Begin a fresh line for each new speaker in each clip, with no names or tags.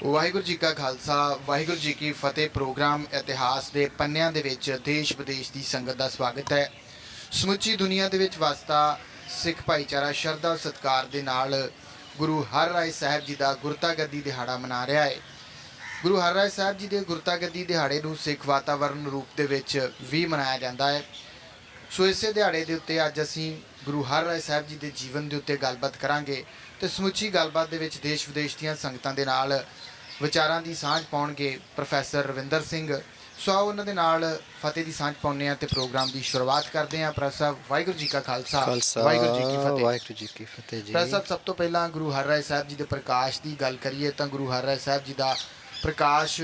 ਵਾਹਿਗੁਰੂ ਜੀ ਕਾ ਖਾਲਸਾ ਵਾਹਿਗੁਰੂ ਜੀ ਕੀ ਫਤਿਹ। ਪ੍ਰੋਗਰਾਮ ਇਤਿਹਾਸ ਦੇ ਪੰਨਿਆਂ ਦੇ ਵਿੱਚ ਦੇਸ਼ ਵਿਦੇਸ਼ ਦੀ ਸੰਗਤ ਦਾ ਸਵਾਗਤ ਹੈ। ਸਮੁੱਚੀ ਦੁਨੀਆ ਦੇ ਵਿੱਚ ਵਸਦਾ ਸਿੱਖ ਭਾਈਚਾਰਾ ਸ਼ਰਧਾ ਸਤਿਕਾਰ ਦੇ ਨਾਲ ਗੁਰੂ ਹਰਿਰਾਏ ਸਾਹਿਬ ਜੀ ਦਾ ਗੁਰਤਾ ਗੱਦੀ ਦਿਹਾੜਾ ਮਨਾ ਰਿਹਾ ਹੈ। ਗੁਰੂ ਹਰਿਰਾਏ ਸਾਹਿਬ ਜੀ ਦੇ ਗੁਰਤਾ ਗੱਦੀ ਦਿਹਾੜੇ ਨੂੰ ਸਿੱਖ ਵਾਤਾਵਰਣ ਰੂਪ ਦੇ ਵਿੱਚ ਵੀ ਮਨਾਇਆ ਜਾਂਦਾ ਹੈ। ਸੋ ਇਸੇ ਦਿਹਾੜੇ ਦੇ ਉੱਤੇ ਅੱਜ ਅਸੀਂ ਗੁਰੂ ਹਰਿਰਾਏ ਸਾਹਿਬ ਜੀ ਦੇ ਜੀਵਨ ਦੇ ਉੱਤੇ ਗੱਲਬਾਤ ਕਰਾਂਗੇ ਤੇ ਸਮੁੱਚੀ ਗੱਲਬਾਤ ਦੇ ਵਿੱਚ ਦੇਸ਼ ਵਿਦੇਸ਼ ਦੀਆਂ ਸੰਗਤਾਂ ਦੇ ਨਾਲ ਵਿਚਾਰਾਂ ਦੀ ਸਾਂਝ ਪਾਉਣਗੇ ਪ੍ਰੋਫੈਸਰ ਰਵਿੰਦਰ ਸਿੰਘ। ਸੋ ਆਓ ਉਹਨਾਂ ਦੇ ਨਾਲ ਫਤਿਹ ਦੀ ਸਾਂਝ ਪਾਉਂਦੇ ਹਾਂ ਤੇ ਪ੍ਰੋਗਰਾਮ ਦੀ ਸ਼ੁਰੂਆਤ ਕਰਦੇ ਹਾਂ। ਪ੍ਰੋਫੈਸਰ ਸਾਹਿਬ ਵਾਹਿਗੁਰੂ ਜੀ ਕਾ ਖਾਲਸਾ ਵਾਹਿਗੁਰੂ ਜੀ ਕੀ ਫਤਿਹ।
ਵਾਹਿਗੁਰੂ ਜੀ ਕੀ ਫਤਿਹ ਜੀ।
ਪ੍ਰੋਫੈਸਰ ਸਾਹਿਬ ਸਭ ਤੋਂ ਪਹਿਲਾਂ ਗੁਰੂ ਹਰਿਰਾਏ ਸਾਹਿਬ ਜੀ ਦੇ ਪ੍ਰਕਾਸ਼ ਦੀ ਗੱਲ ਕਰੀਏ ਤਾਂ ਗੁਰੂ ਹਰਿਰਾਏ ਸਾਹਿਬ ਜੀ ਦਾ ਪ੍ਰਕਾਸ਼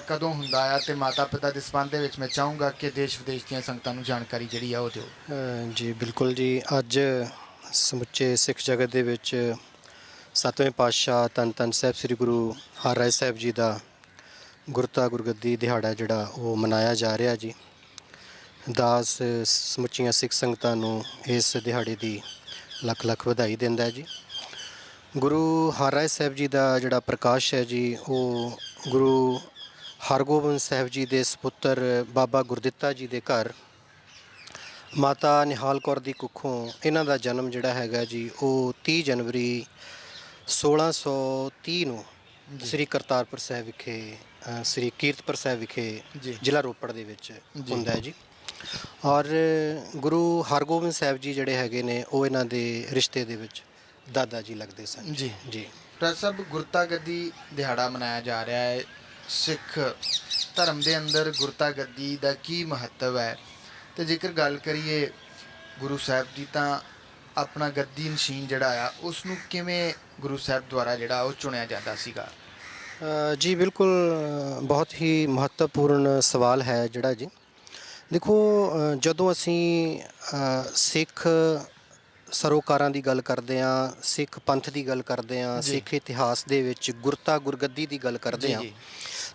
ਕਦੋਂ ਹੁੰਦਾ ਆ ਤੇ ਮਾਤਾ ਪਿਤਾ ਦੇ ਸੰਬੰਧ ਦੇ ਵਿੱਚ ਮੈਂ ਚਾਹੂੰਗਾ ਕਿ ਦੇਸ਼ ਵਿਦੇਸ਼ ਦੀਆਂ ਸੰਗਤਾਂ ਨੂੰ ਜਾਣਕਾਰੀ ਜਿਹੜੀ ਆ ਉਹ ਦਿਓ।
ਜੀ ਬਿਲਕੁਲ ਜੀ। ਅੱਜ ਸਮੁੱਚੇ ਸਿੱਖ ਜਗਤ ਦੇ ਵਿੱਚ ਸੱਤਵੇਂ ਪਾਤਸ਼ਾਹ ਧੰਨ ਧੰਨ ਸਾਹਿਬ ਸ੍ਰੀ ਗੁਰੂ ਹਰਿਰਾਏ ਸਾਹਿਬ ਜੀ ਦਾ ਗੁਰਤਾ ਗੁਰਗੱਦੀ ਦਿਹਾੜਾ ਜਿਹੜਾ ਉਹ ਮਨਾਇਆ ਜਾ ਰਿਹਾ ਜੀ। ਦਾਸ ਸਮੁੱਚੀਆਂ ਸਿੱਖ ਸੰਗਤਾਂ ਨੂੰ ਇਸ ਦਿਹਾੜੇ ਦੀ ਲੱਖ ਲੱਖ ਵਧਾਈ ਦਿੰਦਾ ਹੈ ਜੀ। ਗੁਰੂ ਹਰਿਰਾਏ ਸਾਹਿਬ ਜੀ ਦਾ ਜਿਹੜਾ ਪ੍ਰਕਾਸ਼ ਹੈ ਜੀ ਉਹ ਗੁਰੂ ਹਰਗੋਬਿੰਦ ਸਾਹਿਬ ਜੀ ਦੇ ਸਪੁੱਤਰ ਬਾਬਾ ਗੁਰਦਿੱਤਾ ਜੀ ਦੇ ਘਰ ਮਾਤਾ ਨਿਹਾਲ ਕੌਰ ਦੀ ਕੁੱਖੋਂ ਇਹਨਾਂ ਦਾ ਜਨਮ ਜਿਹੜਾ ਹੈਗਾ ਜੀ ਉਹ 30 ਜਨਵਰੀ 1630 ਨੂੰ ਸ੍ਰੀ ਕਰਤਾਰਪੁਰ ਸਾਹਿਬ ਵਿਖੇ ਸ੍ਰੀ ਕੀਰਤਪੁਰ ਸਾਹਿਬ ਵਿਖੇ ਜ਼ਿਲ੍ਹਾ ਰੋਪੜ ਦੇ ਵਿੱਚ ਹੁੰਦਾ ਹੈ ਜੀ। ਔਰ ਗੁਰੂ ਹਰਗੋਬਿੰਦ ਸਾਹਿਬ ਜੀ ਜਿਹੜੇ ਹੈਗੇ ਨੇ ਉਹ ਇਹਨਾਂ ਦੇ ਰਿਸ਼ਤੇ ਦੇ ਵਿੱਚ ਦਾਦਾ ਜੀ ਲੱਗਦੇ ਸਨ
ਜੀ
ਜੀ।
ਪ੍ਰੋਫੈਸਰ ਸਾਹਿਬ ਗੁਰਤਾ ਗੱਦੀ ਦਿਹਾੜਾ ਮਨਾਇਆ ਜਾ ਰਿਹਾ ਹੈ। ਸਿੱਖ ਧਰਮ ਦੇ ਅੰਦਰ ਗੁਰਤਾ ਗੱਦੀ ਦਾ ਕੀ ਮਹੱਤਵ ਹੈ ਤੇ ਜੇਕਰ ਗੱਲ ਕਰੀਏ ਗੁਰੂ ਸਾਹਿਬ ਦੀ ਤਾਂ ਆਪਣਾ ਗੱਦੀ ਨਸ਼ੀਨ ਜਿਹੜਾ ਆ ਉਸ ਨੂੰ ਕਿਵੇਂ ਗੁਰੂ ਸਾਹਿਬ ਦੁਆਰਾ ਜਿਹੜਾ ਉਹ ਚੁਣਿਆ ਜਾਂਦਾ ਸੀਗਾ?
ਜੀ ਬਿਲਕੁਲ ਬਹੁਤ ਹੀ ਮਹੱਤਵਪੂਰਨ ਸਵਾਲ ਹੈ ਜਿਹੜਾ ਜੀ। ਦੇਖੋ ਜਦੋਂ ਅਸੀਂ ਸਿੱਖ ਸਰੋਕਾਰਾਂ ਦੀ ਗੱਲ ਕਰਦੇ ਹਾਂ, ਸਿੱਖ ਪੰਥ ਦੀ ਗੱਲ ਕਰਦੇ ਹਾਂ, ਸਿੱਖ ਇਤਿਹਾਸ ਦੇ ਵਿੱਚ ਗੁਰਤਾ ਗੁਰਗੱਦੀ ਦੀ ਗੱਲ ਕਰਦੇ ਹਾਂ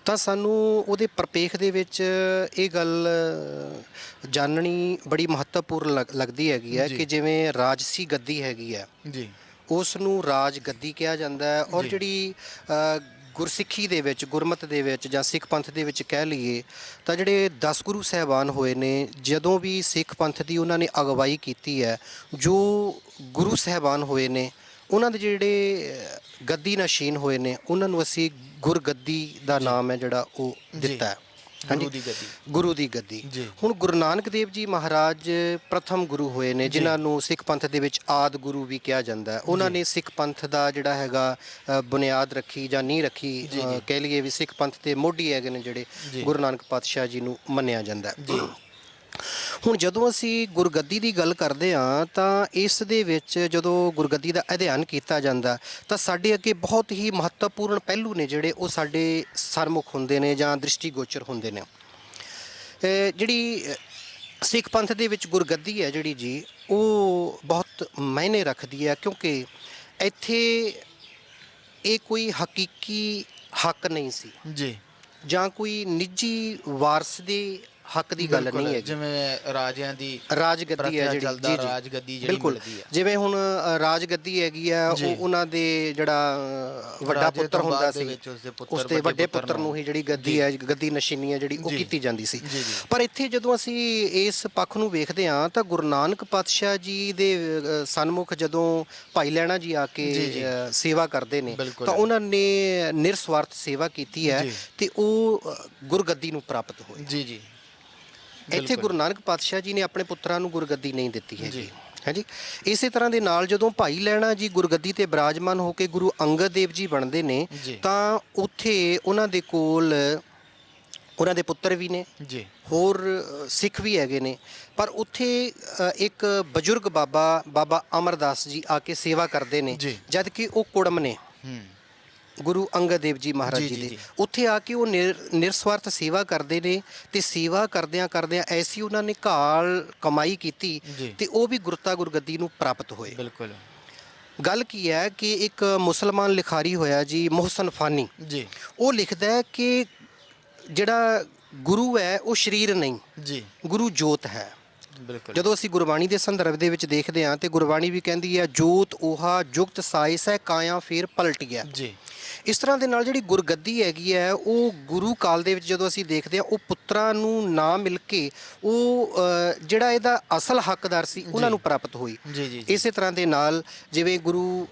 ਤਾਂ ਸਾਨੂੰ ਉਹਦੇ ਪ੍ਰਪੇਖ ਦੇ ਵਿੱਚ ਇਹ ਗੱਲ ਜਾਣਨੀ ਬੜੀ ਮਹੱਤਵਪੂਰਨ ਲੱਗਦੀ ਹੈਗੀ ਹੈ ਕਿ ਜਿਵੇਂ ਰਾਜਸੀ ਗੱਦੀ ਹੈਗੀ ਹੈ ਜੀ ਉਸ ਨੂੰ ਰਾਜ ਗੱਦੀ ਕਿਹਾ ਜਾਂਦਾ ਹੈ। ਔਰ ਜਿਹੜੀ ਗੁਰਸਿੱਖੀ ਦੇ ਵਿੱਚ ਗੁਰਮਤ ਦੇ ਵਿੱਚ ਜਾਂ ਸਿੱਖ ਪੰਥ ਦੇ ਵਿੱਚ ਕਹਿ ਲਈਏ ਤਾਂ ਜਿਹੜੇ 10 ਗੁਰੂ ਸਾਹਿਬਾਨ ਹੋਏ ਨੇ ਜਦੋਂ ਵੀ ਸਿੱਖ ਪੰਥ ਦੀ ਉਹਨਾਂ ਨੇ ਅਗਵਾਈ ਕੀਤੀ ਹੈ, ਜੋ ਗੁਰੂ ਸਾਹਿਬਾਨ ਹੋਏ ਨੇ ਉਹਨਾਂ ਦੇ ਜਿਹੜੇ ਗੱਦੀ ਨਸ਼ੀਨ ਹੋਏ ਨੇ ਉਹਨਾਂ ਨੂੰ ਅਸੀਂ ਗੁਰਗੱਦੀ ਦਾ ਨਾਮ ਹੈ ਜਿਹੜਾ ਉਹ ਦਿੱਤਾ ਹੈ। ਗੁਰੂ ਦੀ ਗੱਦੀ। ਹੁਣ ਗੁਰੂ ਨਾਨਕ ਦੇਵ ਜੀ ਮਹਾਰਾਜ ਪ੍ਰਥਮ ਗੁਰੂ ਹੋਏ ਨੇ ਜਿਨ੍ਹਾਂ ਨੂੰ ਸਿੱਖ ਪੰਥ ਦੇ ਵਿੱਚ ਆਦਿ ਗੁਰੂ ਵੀ ਕਿਹਾ ਜਾਂਦਾ। ਉਹਨਾਂ ਨੇ ਸਿੱਖ ਪੰਥ ਦਾ ਜਿਹੜਾ ਹੈਗਾ ਬੁਨਿਆਦ ਰੱਖੀ ਜਾਂ ਨੀਂਹ ਰੱਖੀ, ਕਹਿ ਲਈਏ ਵੀ ਸਿੱਖ ਪੰਥ ਦੇ ਮੋਢੀ ਹੈਗੇ ਨੇ ਜਿਹੜੇ ਗੁਰੂ ਨਾਨਕ ਪਾਤਸ਼ਾਹ ਜੀ ਨੂੰ ਮੰਨਿਆ ਜਾਂਦਾ। ਹੁਣ ਜਦੋਂ ਅਸੀਂ ਗੁਰਗੱਦੀ ਦੀ ਗੱਲ ਕਰਦੇ ਹਾਂ ਤਾਂ ਇਸ ਦੇ ਵਿੱਚ ਜਦੋਂ ਗੁਰਗੱਦੀ ਦਾ ਅਧਿਐਨ ਕੀਤਾ ਜਾਂਦਾ ਤਾਂ ਸਾਡੇ ਅੱਗੇ ਬਹੁਤ ਹੀ ਮਹੱਤਵਪੂਰਨ ਪਹਿਲੂ ਨੇ ਜਿਹੜੇ ਉਹ ਸਾਡੇ ਸਰਮੁਖ ਹੁੰਦੇ ਨੇ ਜਾਂ ਦ੍ਰਿਸ਼ਟੀਗੋਚਰ ਹੁੰਦੇ ਨੇ। ਜਿਹੜੀ ਸਿੱਖ ਪੰਥ ਦੇ ਵਿੱਚ ਗੁਰਗੱਦੀ ਹੈ ਜਿਹੜੀ ਜੀ ਉਹ ਬਹੁਤ ਮਾਇਨੇ ਰੱਖਦੀ ਹੈ ਕਿਉਂਕਿ ਇੱਥੇ ਇਹ ਕੋਈ ਹਕੀਕੀ ਹੱਕ ਨਹੀਂ ਸੀ ਜੀ ਜਾਂ ਕੋਈ ਨਿੱਜੀ ਵਾਰਸ ਦੇ ਹੱਕ ਦੀ ਗੱਲ ਨਹੀਂ ਹੈ।
ਜਿਵੇਂ ਰਾਜਿਆਂ ਦੀ
ਰਾਜਗੱਦੀ ਹੈ ਜਿਹੜੀ
ਰਾਜਗੱਦੀ
ਬਿਲਕੁਲ
ਮਿਲਦੀ ਹੈ।
ਜਿਵੇਂ ਹੁਣ ਰਾਜਗੱਦੀ ਹੈਗੀ ਆ ਉਹ ਉਹਨਾਂ ਦੇ ਜਿਹੜਾ ਵੱਡਾ ਪੁੱਤਰ ਹੁੰਦਾ ਸੀ ਉਸ ਦੇ ਵੱਡੇ ਪੁੱਤਰ ਨੂੰ ਹੀ ਜਿਹੜੀ ਗੱਦੀ ਹੈ ਗੱਦੀ ਨਸ਼ੀਨੀ ਹੈ ਜਿਹੜੀ ਉਹ ਕੀਤੀ ਜਾਂਦੀ ਸੀ। ਪਰ ਇੱਥੇ ਜਦੋਂ ਅਸੀਂ ਇਸ ਪੱਖ ਨੂੰ ਵੇਖਦੇ ਹਾਂ ਤਾਂ ਗੁਰੂ ਨਾਨਕ ਪਾਤਸ਼ਾਹ ਜੀ ਦੇ ਸਨਮੁਖ ਜਦੋਂ ਭਾਈ ਲਹਿਣਾ ਜੀ ਆ ਕੇ ਸੇਵਾ ਕਰਦੇ ਨੇ ਤਾਂ ਉਹਨਾਂ ਨੇ ਨਿਰਸਵਾਰਥ ਸੇਵਾ ਕੀਤੀ ਹੈ ਤੇ ਉਹ ਗੁਰਗੱਦੀ ਨੂੰ ਪ੍ਰਾਪਤ ਹੋਏ। ਜੀ ਜੀ। ਇੱਥੇ ਗੁਰੂ ਨਾਨਕ ਪਾਤਸ਼ਾਹ ਜੀ ਨੇ ਆਪਣੇ ਪੁੱਤਰਾਂ ਨੂੰ ਗੁਰਗੱਦੀ ਨਹੀਂ ਦਿੱਤੀ ਹੈਗੀ ਹੈ ਜੀ। ਇਸੇ ਤਰ੍ਹਾਂ ਦੇ ਨਾਲ ਜਦੋਂ ਭਾਈ ਲਹਿਣਾ ਜੀ ਗੁਰਗੱਦੀ ਤੇ ਬਿਰਾਜਮਾਨ ਹੋ ਕੇ ਗੁਰੂ ਅੰਗਦ ਦੇਵ ਜੀ ਬਣਦੇ ਨੇ ਤਾਂ ਉੱਥੇ ਉਹਨਾਂ ਦੇ ਕੋਲ ਉਹਨਾਂ ਦੇ ਪੁੱਤਰ ਵੀ ਨੇ ਜੀ, ਹੋਰ ਸਿੱਖ ਵੀ ਹੈਗੇ ਨੇ, ਪਰ ਉੱਥੇ ਇੱਕ ਬਜ਼ੁਰਗ ਬਾਬਾ ਅਮਰਦਾਸ ਜੀ ਆ ਕੇ ਸੇਵਾ ਕਰਦੇ ਨੇ ਜਦ ਕਿ ਉਹ ਕੁੜਮ ਨੇ ਗੁਰੂ ਅੰਗਦ ਦੇਵ ਜੀ ਮਹਾਰਾਜ ਜੀ ਦੇ। ਉੱਥੇ ਆ ਕੇ ਉਹ ਨਿਰਸਵਾਰਥ ਸੇਵਾ ਕਰਦੇ ਨੇ ਤੇ ਸੇਵਾ ਕਰਦਿਆਂ ਐਸੀ ਉਹਨਾਂ ਨੇ ਘਾਲ ਕਮਾਈ ਕੀਤੀ ਤੇ ਉਹ ਵੀ ਗੁਰਤਾ ਗੁਰਗੱਦੀ ਨੂੰ ਪ੍ਰਾਪਤ ਹੋਏ। ਬਿਲਕੁਲ। ਗੱਲ ਕੀ ਹੈ ਕਿ ਇੱਕ ਮੁਸਲਮਾਨ ਲਿਖਾਰੀ ਹੋਇਆ ਜੀ ਮੁਹਸਨ ਫਾਨੀ ਜੀ, ਉਹ ਲਿਖਦਾ ਹੈ ਕਿ ਜਿਹੜਾ ਗੁਰੂ ਹੈ ਉਹ ਸਰੀਰ ਨਹੀਂ ਜੀ, ਗੁਰੂ ਜੋਤ ਹੈ। ਜਦੋਂ ਅਸੀਂ ਗੁਰਬਾਣੀ ਦੇ ਸੰਦਰਭ ਦੇ ਵਿੱਚ ਦੇਖਦੇ ਹਾਂ ਤੇ ਗੁਰਬਾਣੀ ਵੀ ਕਹਿੰਦੀ ਹੈ ਜੋਤ ਓਹਾ ਜੁਗਤ ਸਾਇਸ ਹੈ ਕਾਇਆ ਫੇਰ ਪਲਟਿਆ ਜੀ। ਇਸ ਤਰ੍ਹਾਂ ਦੇ ਨਾਲ ਜਿਹੜੀ ਗੁਰਗੱਦੀ ਹੈਗੀ ਹੈ ਉਹ ਗੁਰੂ ਕਾਲ ਦੇ ਵਿੱਚ ਜਦੋਂ ਅਸੀਂ ਦੇਖਦੇ ਹਾਂ ਉਹ ਪੁੱਤਰਾਂ ਨੂੰ ਨਾ ਮਿਲ ਕੇ ਉਹ ਜਿਹੜਾ ਇਹਦਾ ਅਸਲ ਹੱਕਦਾਰ ਸੀ ਉਹਨਾਂ ਨੂੰ ਪ੍ਰਾਪਤ ਹੋਈ।
ਜੀ ਜੀ
ਇਸੇ ਤਰ੍ਹਾਂ ਦੇ ਨਾਲ ਜਿਵੇਂ ਗੁਰੂ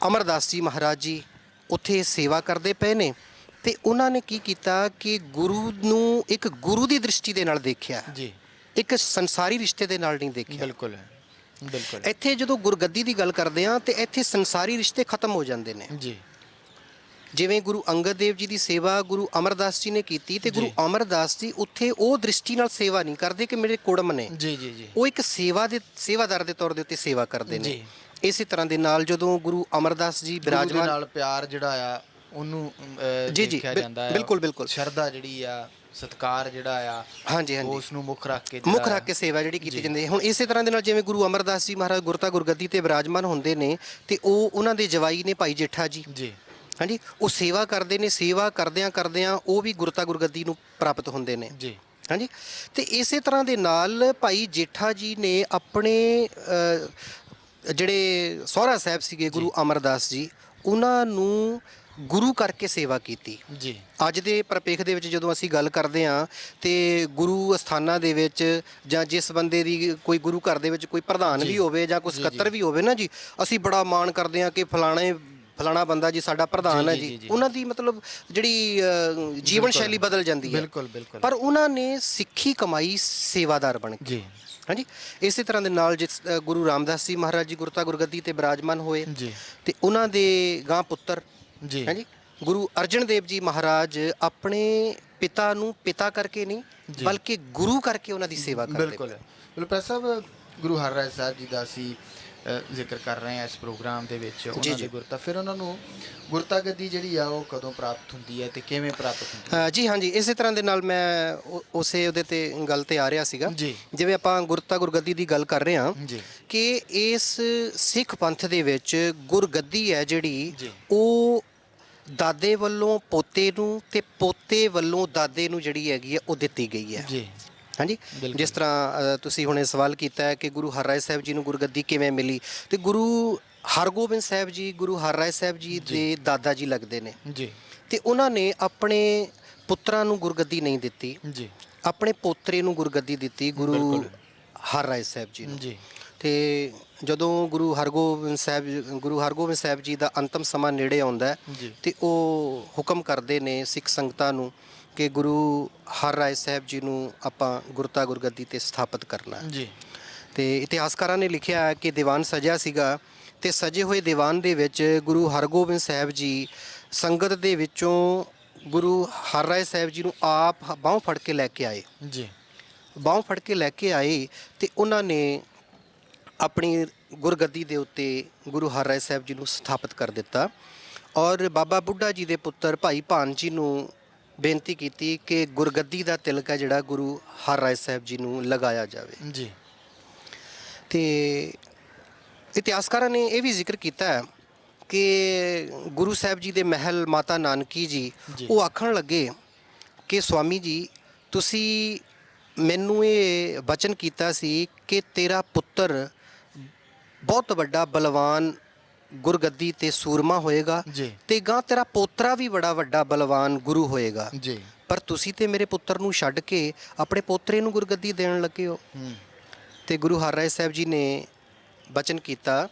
ਅਮਰਦਾਸ ਜੀ ਮਹਾਰਾਜ ਜੀ ਉੱਥੇ ਸੇਵਾ ਕਰਦੇ ਪਏ ਨੇ ਤੇ ਉਹਨਾਂ ਨੇ ਕੀ ਕੀਤਾ ਕਿ ਗੁਰੂ ਨੂੰ ਇੱਕ ਗੁਰੂ ਦੀ ਦ੍ਰਿਸ਼ਟੀ ਦੇ ਨਾਲ ਦੇਖਿਆ,
ਜੀ
ਇੱਕ ਸੰਸਾਰੀ ਰਿਸ਼ਤੇ ਦੇ ਨਾਲ ਨਹੀਂ ਦੇਖਿਆ।
ਬਿਲਕੁਲ ਬਿਲਕੁਲ।
ਇੱਥੇ ਜਦੋਂ ਗੁਰਗੱਦੀ ਦੀ ਗੱਲ ਕਰਦੇ ਹਾਂ ਤੇ ਇੱਥੇ ਸੰਸਾਰੀ ਰਿਸ਼ਤੇ ਖਤਮ ਹੋ ਜਾਂਦੇ ਨੇ।
ਜੀ
ਜਿਵੇਂ ਗੁਰੂ ਅੰਗਦ ਦੇਵ ਜੀ ਦੀ ਸੇਵਾ ਗੁਰੂ ਅਮਰਦਾਸ ਜੀ ਨੇ ਕੀਤੀ ਤੇ ਗੁਰੂ ਅਮਰਦਾਸ ਜੀ ਉੱਥੇ ਉਹ ਦ੍ਰਿਸ਼ਟੀ ਨਾਲ ਸੇਵਾ ਨਹੀਂ ਕਰਦੇ ਕਿ ਮੇਰੇ ਕੁੜਮ ਨੇ,
ਜੀ ਜੀ ਜੀ,
ਉਹ ਇੱਕ ਸੇਵਾਦਾਰ ਦੇ ਤੌਰ ਦੇ ਉੱਤੇ ਸੇਵਾ ਕਰਦੇ ਨੇ।
ਜੀ।
ਇਸੇ ਤਰ੍ਹਾਂ ਦੇ ਨਾਲ ਜਦੋਂ ਗੁਰੂ ਅਮਰਦਾਸ ਜੀ
ਗੁਰੂ ਦੇ
ਬਿਰਾਜਮਾਨ
ਨਾਲ ਪਿਆਰ ਜਿਹੜਾ ਆ ਉਹਨੂੰ
ਜੀ,
ਦੇਖਿਆ ਜਾਂਦਾ ਹੈ।
ਬਿਲਕੁਲ ਬਿਲਕੁਲ।
ਸ਼ਰਧਾ ਜਿਹੜੀ ਆ, ਸਤਿਕਾਰ ਜਿਹੜਾ ਆ,
ਹਾਂਜੀ ਹਾਂਜੀ,
ਉਸ ਨੂੰ ਮੁੱਖ ਰੱਖ ਕੇ
ਸੇਵਾ ਜਿਹੜੀ ਕੀਤੀ ਜਾਂਦੀ ਹੈ। ਹੁਣ ਇਸੇ ਤਰ੍ਹਾਂ ਦੇ ਨਾਲ ਜਿਵੇਂ ਗੁਰੂ ਅਮਰਦਾਸ ਜੀ ਮਹਾਰਾਜ ਗੁਰਤਾ ਗੁਰਗੱਦੀ ਤੇ ਬਿਰਾਜਮਾਨ ਹੁੰਦੇ ਨੇ ਤੇ ਉਹ ਉਹਨਾਂ ਦੇ ਜਵਾਈ ਨੇ ਭਾਈ ਜੇਠਾ ਜੀ,
ਜੀ
ਹਾਂਜੀ, ਉਹ ਸੇਵਾ ਕਰਦੇ ਨੇ। ਸੇਵਾ ਕਰਦਿਆਂ ਉਹ ਵੀ ਗੁਰਤਾ ਗੁਰਗੱਦੀ ਨੂੰ ਪ੍ਰਾਪਤ ਹੁੰਦੇ ਨੇ,
ਜੀ
ਹਾਂਜੀ। ਤੇ ਇਸੇ ਤਰ੍ਹਾਂ ਦੇ ਨਾਲ ਭਾਈ ਜੇਠਾ ਜੀ ਨੇ ਆਪਣੇ ਜਿਹੜੇ ਸਹੁਰਾ ਸਾਹਿਬ ਸੀਗੇ ਗੁਰੂ ਅਮਰਦਾਸ ਜੀ, ਉਹਨਾਂ ਨੂੰ ਗੁਰੂ ਕਰਕੇ ਸੇਵਾ ਕੀਤੀ।
ਜੀ
ਅੱਜ ਦੇ ਪਰਿਪੇਖ ਦੇ ਵਿੱਚ ਜਦੋਂ ਅਸੀਂ ਗੱਲ ਕਰਦੇ ਹਾਂ ਤੇ ਗੁਰੂ ਅਸਥਾਨਾਂ ਦੇ ਵਿੱਚ ਜਾਂ ਜਿਸ ਬੰਦੇ ਦੀ ਕੋਈ ਗੁਰੂ ਘਰ ਦੇ ਵਿੱਚ ਕੋਈ ਪ੍ਰਧਾਨ ਵੀ ਹੋਵੇ ਜਾਂ ਕੋਈ ਸਕੱਤਰ ਵੀ ਹੋਵੇ ਨਾ ਜੀ, ਅਸੀਂ ਬੜਾ ਮਾਣ ਕਰਦੇ ਹਾਂ ਕਿ ਫਲਾਣਾ ਬੰਦਾ ਜੀ ਸਾਡਾ ਪ੍ਰਧਾਨ ਹੈ ਜੀ। ਉਹਨਾਂ ਦੀ ਮਤਲਬ ਜਿਹੜੀ ਜੀਵਨ ਸ਼ੈਲੀ ਬਦਲ ਜਾਂਦੀ ਹੈ।
ਬਿਲਕੁਲ ਬਿਲਕੁਲ।
ਪਰ ਉਹਨਾਂ ਨੇ ਸਿੱਖੀ ਕਮਾਈ ਸੇਵਾਦਾਰ ਬਣ ਕੇ,
ਜੀ
ਹਾਂਜੀ। ਇਸੇ ਤਰ੍ਹਾਂ ਦੇ ਨਾਲ ਜਿਸ ਗੁਰੂ ਰਾਮਦਾਸ ਜੀ ਮਹਾਰਾਜ ਜੀ ਗੁਰਤਾ ਗੁਰਗੱਦੀ ਤੇ ਬਿਰਾਜਮਾਨ ਹੋਏ
ਜੀ
ਤੇ ਉਹਨਾਂ ਦੇ ਗਾਂ ਪੁੱਤਰ,
ਜੀ
ਹਾਂਜੀ, ਗੁਰੂ ਅਰਜਨ ਦੇਵ ਜੀ ਮਹਾਰਾਜ ਆਪਣੇ ਪਿਤਾ ਨੂੰ ਪਿਤਾ ਕਰਕੇ ਨਹੀਂ ਬਲਕਿ ਗੁਰੂ ਕਰਕੇ ਉਹਨਾਂ ਦੀ ਸੇਵਾ ਕਰਦੇ।
ਬਿਲਕੁਲ ਬਿਲਕੁਲ ਸਾਹਿਬ, ਗੁਰੂ ਹਰਿਰਾਏ ਸਾਹਿਬ ਜੀ ਦਾ ਅਸੀਂ ਜ਼ਿਕਰ ਕਰ ਰਹੇ ਹਾਂ ਇਸ ਪ੍ਰੋਗਰਾਮ ਦੇ ਵਿੱਚ, ਉਹਨਾਂ ਦੀ ਗੁਰਤਾ। ਫਿਰ ਉਹਨਾਂ ਨੂੰ ਗੁਰਤਾ ਗੱਦੀ ਜਿਹੜੀ ਆ ਉਹ ਕਦੋਂ ਪ੍ਰਾਪਤ ਹੁੰਦੀ ਹੈ ਤੇ ਕਿਵੇਂ ਪ੍ਰਾਪਤ ਹੁੰਦੀ ਹੈ?
ਜੀ ਹਾਂਜੀ, ਇਸੇ ਤਰ੍ਹਾਂ ਦੇ ਨਾਲ ਮੈਂ ਉਸੇ ਉਹਦੇ ਤੇ ਗੱਲ ਤੇ ਆ ਰਿਹਾ ਸੀਗਾ। ਜਿਵੇਂ ਆਪਾਂ ਗੁਰਤਾ ਗੁਰਗੱਦੀ ਦੀ ਗੱਲ ਕਰ ਰਹੇ ਹਾਂ ਕਿ ਇਸ ਸਿੱਖ ਪੰਥ ਦੇ ਵਿੱਚ ਗੁਰਗੱਦੀ ਹੈ ਜਿਹੜੀ ਉਹ ਦਾਦੇ ਵੱਲੋਂ ਪੋਤੇ ਨੂੰ ਤੇ ਪੋਤੇ ਵੱਲੋਂ ਦਾਦੇ ਨੂੰ ਜਿਹੜੀ ਹੈਗੀ ਹੈ ਉਹ ਦਿੱਤੀ ਗਈ ਹੈ,
ਜੀ
ਹਾਂਜੀ। ਜਿਸ ਤਰ੍ਹਾਂ ਤੁਸੀਂ ਹੁਣੇ ਸਵਾਲ ਕੀਤਾ ਹੈ ਕਿ ਗੁਰੂ ਹਰਿਰਾਏ ਸਾਹਿਬ ਜੀ ਨੂੰ ਗੁਰਗੱਦੀ ਕਿਵੇਂ ਮਿਲੀ, ਤੇ ਗੁਰੂ ਹਰਗੋਬਿੰਦ ਸਾਹਿਬ ਜੀ ਗੁਰੂ ਹਰਿਰਾਏ ਸਾਹਿਬ ਜੀ ਦੇ ਦਾਦਾ ਜੀ ਲੱਗਦੇ ਨੇ
ਜੀ,
ਤੇ ਉਹਨਾਂ ਨੇ ਆਪਣੇ ਪੁੱਤਰਾਂ ਨੂੰ ਗੁਰਗੱਦੀ ਨਹੀਂ ਦਿੱਤੀ
ਜੀ,
ਆਪਣੇ ਪੋਤਰੇ ਨੂੰ ਗੁਰਗੱਦੀ ਦਿੱਤੀ ਗੁਰੂ ਹਰਿਰਾਏ ਸਾਹਿਬ ਜੀ ਨੂੰ।
ਜੀ
ਤੇ ਜਦੋਂ ਗੁਰੂ ਹਰਗੋਬਿੰਦ ਸਾਹਿਬ ਜੀ ਦਾ ਅੰਤਮ ਸਮਾਂ ਨੇੜੇ ਆਉਂਦਾ ਹੈ ਤੇ ਉਹ ਹੁਕਮ ਕਰਦੇ ਨੇ ਸਿੱਖ ਸੰਗਤਾਂ ਨੂੰ ਕਿ ਗੁਰੂ ਹਰਿਰਾਏ ਸਾਹਿਬ ਜੀ ਨੂੰ ਆਪਾਂ ਗੁਰਤਾ ਗੁਰਗੱਦੀ ਤੇ ਸਥਾਪਿਤ ਕਰਨਾ
ਜੀ।
ਤੇ ਇਤਿਹਾਸਕਾਰਾਂ ਨੇ ਲਿਖਿਆ ਹੈ ਕਿ ਦੀਵਾਨ ਸਜਿਆ ਸੀਗਾ ਤੇ ਸਜੇ ਹੋਏ ਦੀਵਾਨ ਦੇ ਵਿੱਚ ਗੁਰੂ ਹਰਗੋਬਿੰਦ ਸਾਹਿਬ ਜੀ ਸੰਗਤ ਦੇ ਵਿੱਚੋਂ ਗੁਰੂ ਹਰਿਰਾਏ ਸਾਹਿਬ ਜੀ ਨੂੰ ਆਪ ਬਾਹੋਂ ਫੜ ਕੇ ਲੈ ਕੇ ਆਏ,
ਜੀ
ਬਾਹੋਂ ਫੜ ਕੇ ਲੈ ਕੇ ਆਏ ਤੇ ਉਹਨਾਂ ਨੇ ਆਪਣੀ ਗੁਰਗੱਦੀ ਦੇ ਉੱਤੇ ਗੁਰੂ ਹਰਿਰਾਏ ਸਾਹਿਬ ਜੀ ਨੂੰ ਸਥਾਪਿਤ ਕਰ ਦਿੱਤਾ। ਔਰ ਬਾਬਾ ਬੁੱਢਾ ਜੀ ਦੇ ਪੁੱਤਰ ਭਾਈ ਭਾਨ ਜੀ ਨੂੰ ਬੇਨਤੀ ਕੀਤੀ ਕਿ ਗੁਰਗੱਦੀ ਦਾ ਤਿਲਕ ਹੈ ਜਿਹੜਾ ਗੁਰੂ ਹਰਿਰਾਏ ਸਾਹਿਬ ਜੀ ਨੂੰ ਲਗਾਇਆ ਜਾਵੇ।
ਜੀ
ਤੇ ਇਤਿਹਾਸਕਾਰਾਂ ਨੇ ਇਹ ਵੀ ਜ਼ਿਕਰ ਕੀਤਾ ਹੈ ਕਿ ਗੁਰੂ ਸਾਹਿਬ ਜੀ ਦੇ ਮਹਿਲ ਮਾਤਾ ਨਾਨਕੀ ਜੀ ਉਹ ਆਖਣ ਲੱਗੇ ਕਿ ਸਵਾਮੀ ਜੀ, ਤੁਸੀਂ ਮੈਨੂੰ ਇਹ ਵਚਨ ਕੀਤਾ ਸੀ ਕਿ ਤੇਰਾ ਪੁੱਤਰ ਬਹੁਤ ਵੱਡਾ ਬਲਵਾਨ ਗੁਰਗੱਦੀ ਤੇ ਸੂਰਮਾ ਹੋਏਗਾ ਤੇ ਗਾਂ ਤੇਰਾ ਪੋਤਰਾ ਵੀ ਬੜਾ ਵੱਡਾ ਬਲਵਾਨ ਗੁਰੂ ਹੋਏਗਾ, ਪਰ ਤੁਸੀਂ ਤੇ ਮੇਰੇ ਪੁੱਤਰ ਨੂੰ ਛੱਡ ਕੇ ਆਪਣੇ ਪੋਤਰੇ ਨੂੰ ਗੁਰਗੱਦੀ ਦੇਣ ਲੱਗੇ ਹੋ। ਤੇ ਗੁਰੂ ਹਰਿਰਾਏ ਸਾਹਿਬ ਜੀ ਨੇ ਬਚਨ ਕੀਤਾ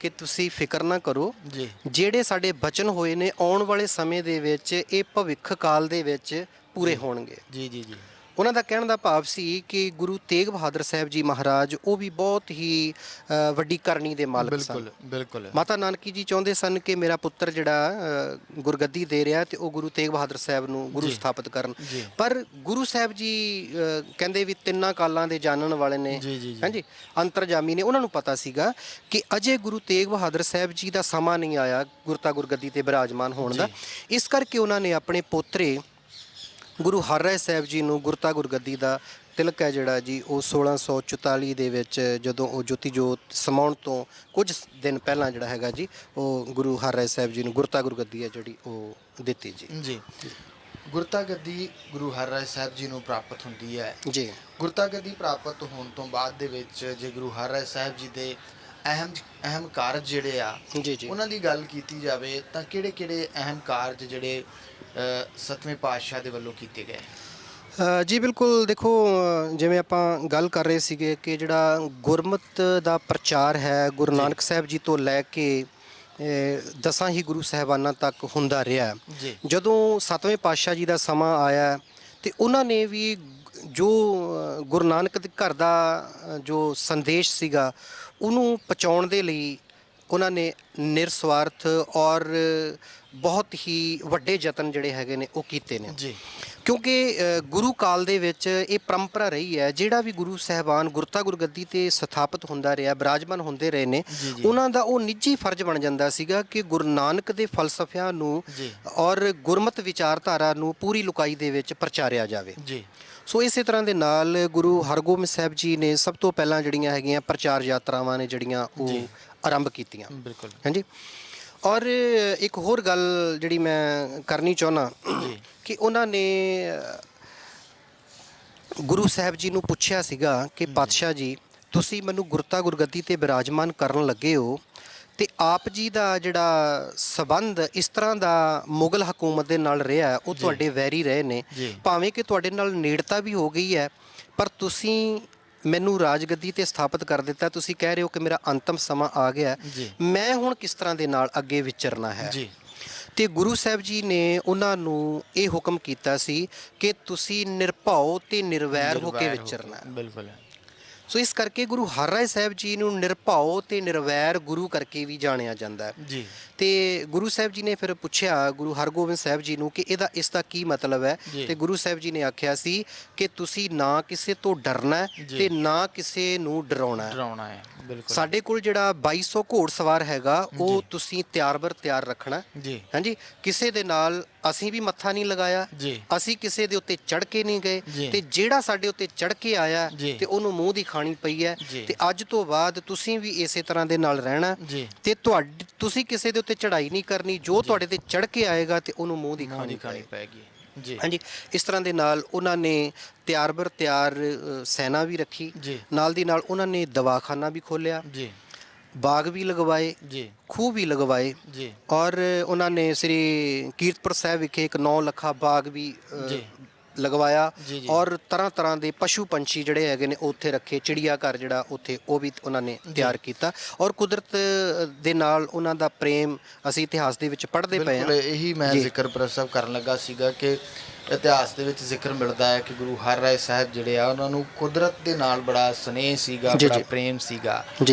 ਕਿ ਤੁਸੀਂ ਫਿਕਰ ਨਾ ਕਰੋ, ਜਿਹੜੇ ਸਾਡੇ ਬਚਨ ਹੋਏ ਨੇ ਆਉਣ ਵਾਲੇ ਸਮੇਂ ਦੇ ਵਿੱਚ ਇਹ ਭਵਿੱਖ ਕਾਲ ਦੇ ਵਿੱਚ ਪੂਰੇ ਹੋਣਗੇ। ਜੀ ਜੀ ਜੀ। ਉਹਨਾਂ ਦਾ ਕਹਿਣ ਦਾ ਭਾਵ ਸੀ ਕਿ ਗੁਰੂ ਤੇਗ ਬਹਾਦਰ ਸਾਹਿਬ ਜੀ ਮਹਾਰਾਜ ਉਹ ਵੀ ਬਹੁਤ ਹੀ ਵੱਡੀ ਕਰਨੀ ਦੇ ਮਾਲਕ ਸਨ। ਬਿਲਕੁਲ। ਮਾਤਾ ਨਾਨਕੀ ਜੀ ਚਾਹੁੰਦੇ ਸਨ ਕਿ ਮੇਰਾ ਪੁੱਤਰ ਜਿਹੜਾ ਗੁਰਗੱਦੀ ਦੇ ਰਿਹਾ ਤੇ ਉਹ ਗੁਰੂ ਤੇਗ ਬਹਾਦਰ ਸਾਹਿਬ ਨੂੰ ਗੁਰੂ ਸਥਾਪਿਤ ਕਰਨ, ਪਰ ਗੁਰੂ ਸਾਹਿਬ ਜੀ ਕਹਿੰਦੇ ਵੀ ਤਿੰਨਾਂ ਕਾਲਾਂ ਦੇ ਜਾਣਨ ਵਾਲੇ ਨੇ, ਹਾਂਜੀ, ਅੰਤਰਜਾਮੀ ਨੇ। ਉਹਨਾਂ ਨੂੰ ਪਤਾ ਸੀਗਾ ਕਿ ਅਜੇ ਗੁਰੂ ਤੇਗ ਬਹਾਦਰ ਸਾਹਿਬ ਜੀ ਦਾ ਸਮਾਂ ਨਹੀਂ ਆਇਆ ਗੁਰਤਾ ਗੁਰਗੱਦੀ ਤੇ ਬਿਰਾਜਮਾਨ ਹੋਣ ਦਾ। ਇਸ ਕਰਕੇ ਉਹਨਾਂ ਨੇ ਆਪਣੇ ਪੋਤਰੇ ਗੁਰੂ ਹਰਿਰਾਏ ਸਾਹਿਬ ਜੀ ਨੂੰ ਗੁਰਤਾ ਗੁਰਗੱਦੀ ਦਾ ਤਿਲਕ ਹੈ ਜਿਹੜਾ ਜੀ ਉਹ 1644 ਦੇ ਵਿੱਚ ਜਦੋਂ ਉਹ ਜੋਤੀ ਜੋਤ ਸਮਾਉਣ ਤੋਂ ਕੁਝ ਦਿਨ ਪਹਿਲਾਂ ਜਿਹੜਾ ਹੈਗਾ ਜੀ ਉਹ ਗੁਰੂ ਹਰਿਰਾਏ ਸਾਹਿਬ ਜੀ ਨੂੰ ਗੁਰਤਾ ਗੁਰਗੱਦੀ ਹੈ ਜਿਹੜੀ ਉਹ ਦਿੱਤੀ ਜੀ। ਜੀ,
ਗੁਰਤਾ ਗੱਦੀ ਗੁਰੂ ਹਰਿਰਾਏ ਸਾਹਿਬ ਜੀ ਨੂੰ ਪ੍ਰਾਪਤ ਹੁੰਦੀ ਹੈ ਜੀ। ਗੁਰਤਾ ਗੱਦੀ ਪ੍ਰਾਪਤ ਹੋਣ ਤੋਂ ਬਾਅਦ ਦੇ ਵਿੱਚ ਜੇ ਗੁਰੂ ਹਰਿਰਾਏ ਸਾਹਿਬ ਜੀ ਦੇ ਅਹਿਮ ਅਹਿਮ ਕਾਰਜ ਜਿਹੜੇ ਆ
ਜੀ ਜੀ
ਉਹਨਾਂ ਦੀ ਗੱਲ ਕੀਤੀ ਜਾਵੇ ਤਾਂ ਕਿਹੜੇ ਅਹਿਮ ਕਾਰਜ ਜਿਹੜੇ ਸੱਤਵੇਂ ਪਾਤਸ਼ਾਹ ਦੇ ਵੱਲੋਂ ਕੀਤੇ ਗਏ?
ਜੀ ਬਿਲਕੁਲ ਦੇਖੋ, ਜਿਵੇਂ ਆਪਾਂ ਗੱਲ ਕਰ ਰਹੇ ਸੀਗੇ ਕਿ ਜਿਹੜਾ ਗੁਰਮਤ ਦਾ ਪ੍ਰਚਾਰ ਹੈ ਗੁਰੂ ਨਾਨਕ ਸਾਹਿਬ ਜੀ ਤੋਂ ਲੈ ਕੇ ਦਸਾਂ ਹੀ ਗੁਰੂ ਸਾਹਿਬਾਨਾਂ ਤੱਕ ਹੁੰਦਾ ਰਿਹਾ।
ਜੀ
ਜਦੋਂ ਸੱਤਵੇਂ ਪਾਤਸ਼ਾਹ ਜੀ ਦਾ ਸਮਾਂ ਆਇਆ ਤੇ ਉਹਨਾਂ ਨੇ ਵੀ ਜੋ ਗੁਰੂ ਨਾਨਕ ਦੇ ਘਰ ਦਾ ਜੋ ਸੰਦੇਸ਼ ਸੀਗਾ ਉਹਨੂੰ ਪਹੁੰਚਾਉਣ ਦੇ ਲਈ ਉਹਨਾਂ ਨੇ ਨਿਰਸਵਾਰਥ ਔਰ ਬਹੁਤ ਹੀ ਵੱਡੇ ਯਤਨ ਜਿਹੜੇ ਹੈਗੇ ਨੇ ਉਹ ਕੀਤੇ ਨੇ।
ਜੀ
ਕਿਉਂਕਿ ਗੁਰੂ ਕਾਲ ਦੇ ਵਿੱਚ ਇਹ ਪਰੰਪਰਾ ਰਹੀ ਹੈ, ਜਿਹੜਾ ਵੀ ਗੁਰੂ ਸਾਹਿਬਾਨ ਗੁਰਤਾ ਗੁਰਗੱਦੀ ਤੇ ਸਥਾਪਿਤ ਹੁੰਦਾ ਰਿਹਾ, ਬਿਰਾਜਮਾਨ ਹੁੰਦੇ ਰਹੇ ਨੇ, ਉਹਨਾਂ ਦਾ ਉਹ ਨਿੱਜੀ ਫਰਜ਼ ਬਣ ਜਾਂਦਾ ਸੀਗਾ ਕਿ ਗੁਰੂ ਨਾਨਕ ਦੇ ਫਲਸਫਿਆਂ ਨੂੰ ਔਰ ਗੁਰਮਤ ਵਿਚਾਰਧਾਰਾ ਨੂੰ ਪੂਰੀ ਲੁਕਾਈ ਦੇ ਵਿੱਚ ਪ੍ਰਚਾਰਿਆ ਜਾਵੇ।
ਜੀ
ਸੋ ਇਸੇ ਤਰ੍ਹਾਂ ਦੇ ਨਾਲ ਗੁਰੂ ਹਰਗੋਬਿੰਦ ਸਾਹਿਬ ਜੀ ਨੇ ਸਭ ਤੋਂ ਪਹਿਲਾਂ ਜਿਹੜੀਆਂ ਹੈਗੀਆਂ ਪ੍ਰਚਾਰ ਯਾਤਰਾਵਾਂ ਨੇ ਜਿਹੜੀਆਂ ਉਹ ਆਰੰਭ ਕੀਤੀਆਂ।
ਬਿਲਕੁਲ।
ਹਾਂਜੀ, ਔਰ ਇੱਕ ਹੋਰ ਗੱਲ ਜਿਹੜੀ ਮੈਂ ਕਰਨੀ ਚਾਹੁੰਦਾ ਕਿ ਉਹਨਾਂ ਨੇ ਗੁਰੂ ਸਾਹਿਬ ਜੀ ਨੂੰ ਪੁੱਛਿਆ ਸੀਗਾ ਕਿ ਪਾਤਸ਼ਾਹ ਜੀ ਤੁਸੀਂ ਮੈਨੂੰ ਗੁਰਤਾ ਗੁਰਗੱਦੀ ਤੇ ਬਿਰਾਜਮਾਨ ਕਰਨ ਲੱਗੇ ਹੋ ਤੇ ਆਪ ਜੀ ਦਾ ਜਿਹੜਾ ਸਬੰਧ ਇਸ ਤਰ੍ਹਾਂ ਦਾ ਮੁਗਲ ਹਕੂਮਤ ਦੇ ਨਾਲ ਰਿਹਾ, ਉਹ ਤੁਹਾਡੇ ਵੈਰੀ ਰਹੇ ਨੇ, ਭਾਵੇਂ ਕਿ ਤੁਹਾਡੇ ਨਾਲ ਨੇੜਤਾ ਵੀ ਹੋ ਗਈ ਹੈ, ਪਰ ਤੁਸੀਂ ਮੈਨੂੰ ਰਾਜਗੱਦੀ ਤੇ ਸਥਾਪਿਤ ਕਰ ਦਿੱਤਾ। ਤੁਸੀਂ ਕਹਿ ਰਹੇ ਹੋ ਕਿ ਮੇਰਾ ਅੰਤਮ ਸਮਾਂ ਆ ਗਿਆ, ਮੈਂ ਹੁਣ ਕਿਸ ਤਰ੍ਹਾਂ ਦੇ ਨਾਲ ਅੱਗੇ ਵਿਚਰਨਾ ਹੈ। ਤੇ ਗੁਰੂ ਸਾਹਿਬ ਜੀ ਨੇ ਉਹਨਾਂ ਨੂੰ ਇਹ ਹੁਕਮ ਕੀਤਾ ਸੀ ਕਿ ਤੁਸੀਂ ਨਿਰਭਉ ਤੇ ਨਿਰਵੈਰ ਹੋ ਕੇ ਵਿਚਰਨਾ।
ਬਿਲਕੁਲ।
ਸੋ ਇਸ ਕਰਕੇ ਗੁਰੂ ਹਰਿਰਾਏ ਸਾਹਿਬ ਜੀ ਨੂੰ ਨਿਰਭਉ ਤੇ ਨਿਰਵੈਰ ਗੁਰੂ ਕਰਕੇ ਵੀ ਜਾਣਿਆ ਜਾਂਦਾ ਹੈ।
ਜੀ
ਤੇ ਗੁਰੂ ਸਾਹਿਬ ਜੀ ਨੇ ਫਿਰ ਪੁੱਛਿਆ ਗੁਰੂ ਹਰਗੋਬਿੰਦ ਸਾਹਿਬ ਜੀ ਨੂੰ ਕਿ ਇਸ ਦਾ ਕੀ ਮਤਲਬ ਹੈ, ਤੇ ਗੁਰੂ ਸਾਹਿਬ ਜੀ ਨੇ ਆਖਿਆ ਸੀ ਕਿ ਤੁਸੀਂ ਨਾ ਕਿਸੇ ਤੋਂ ਡਰਨਾ ਤੇ ਨਾ ਕਿਸੇ ਨੂੰ ਡਰਾਉਣਾ ਹੈ।
ਬਿਲਕੁਲ।
ਸਾਡੇ ਕੋਲ ਜਿਹੜਾ 2200 ਘੋੜ ਸਵਾਰ ਹੈਗਾ ਉਹ ਤੁਸੀਂ ਤਿਆਰ ਬਰ ਤਿਆਰ ਰੱਖਣਾ। ਹਾਂਜੀ, ਕਿਸੇ ਦੇ ਨਾਲ ਅਸੀਂ ਵੀ ਮੱਥਾ ਨਹੀਂ ਲਗਾਇਆ, ਅਸੀਂ ਕਿਸੇ ਦੇ ਉੱਤੇ ਚੜ ਕੇ ਨਹੀਂ ਗਏ, ਤੇ ਜਿਹੜਾ ਸਾਡੇ ਉੱਤੇ ਚੜ ਕੇ ਆਇਆ ਤੇ ਉਹਨੂੰ ਮੂੰਹ ਦੀ ਖਾਣੀ ਪਈ ਹੈ। ਤੇ ਅੱਜ ਤੋਂ ਬਾਅਦ ਤੁਸੀਂ ਵੀ ਇਸੇ ਤਰ੍ਹਾਂ ਦੇ ਨਾਲ ਰਹਿਣਾ ਤੇ ਤੁਸੀਂ ਕਿਸੇ ਦੇ ਉੱਤੇ ਚੜਾਈ ਨਹੀਂ ਕਰਨੀ, ਜੋ ਤੁਹਾਡੇ ਤੇ ਚੜ ਕੇ ਆਏਗਾ ਤੇ ਉਹਨੂੰ ਮੂੰਹ ਦੀ ਖਾਣੀ ਪਏਗੀ। ਹਾਂਜੀ, ਇਸ ਤਰ੍ਹਾਂ ਦੇ ਨਾਲ ਉਹਨਾਂ ਨੇ ਤਿਆਰ ਬਰ ਤਿਆਰ ਸੈਨਾ ਵੀ ਰੱਖੀ, ਨਾਲ ਦੀ ਨਾਲ ਉਹਨਾਂ ਨੇ ਦਵਾਖਾਨਾ ਵੀ ਖੋਲ੍ਹਿਆ, ਬਾਗ ਵੀ ਲਗਵਾਏ, ਖੂਹ ਵੀ ਲਗਵਾਏ, ਔਰ ਉਹਨਾਂ ਨੇ ਸ੍ਰੀ ਕੀਰਤਪੁਰ ਸਾਹਿਬ ਵਿਖੇ ਇੱਕ 9 ਲੱਖਾ ਬਾਗ ਵੀ ਲਗਵਾਇਆ, ਔਰ ਤਰ੍ਹਾਂ ਤਰ੍ਹਾਂ ਦੇ ਪਸ਼ੂ ਪੰਛੀ ਜਿਹੜੇ ਹੈਗੇ ਨੇ ਉੱਥੇ ਰੱਖੇ, ਚਿੜੀਆ ਘਰ ਜਿਹੜਾ ਉੱਥੇ ਉਹ ਵੀ ਉਹਨਾਂ ਨੇ ਤਿਆਰ ਕੀਤਾ। ਔਰ ਕੁਦਰਤ ਦੇ ਨਾਲ ਉਹਨਾਂ ਦਾ ਪ੍ਰੇਮ ਅਸੀਂ ਇਤਿਹਾਸ ਦੇ ਵਿੱਚ ਪੜ੍ਹਦੇ ਪਏ ਹਾਂ।
ਇਹੀ ਮੈਂ ਜ਼ਿਕਰ ਪ੍ਰਸਵ ਕਰਨ ਲੱਗਾ ਸੀਗਾ ਕਿ ਇਤਿਹਾਸ ਦੇ ਵਿੱਚ ਜ਼ਿਕਰ ਮਿਲਦਾ ਹੈ ਕਿ ਗੁਰੂ ਹਰਿਰਾਏ ਸਾਹਿਬ ਜਿਹੜੇ ਆ ਉਹਨਾਂ ਨੂੰ ਕੁਦਰਤ ਦੇ ਨਾਲ ਬੜਾ ਸਨੇਹ ਸੀਗਾ, ਬੜਾ ਪ੍ਰੇਮ ਸੀਗਾ,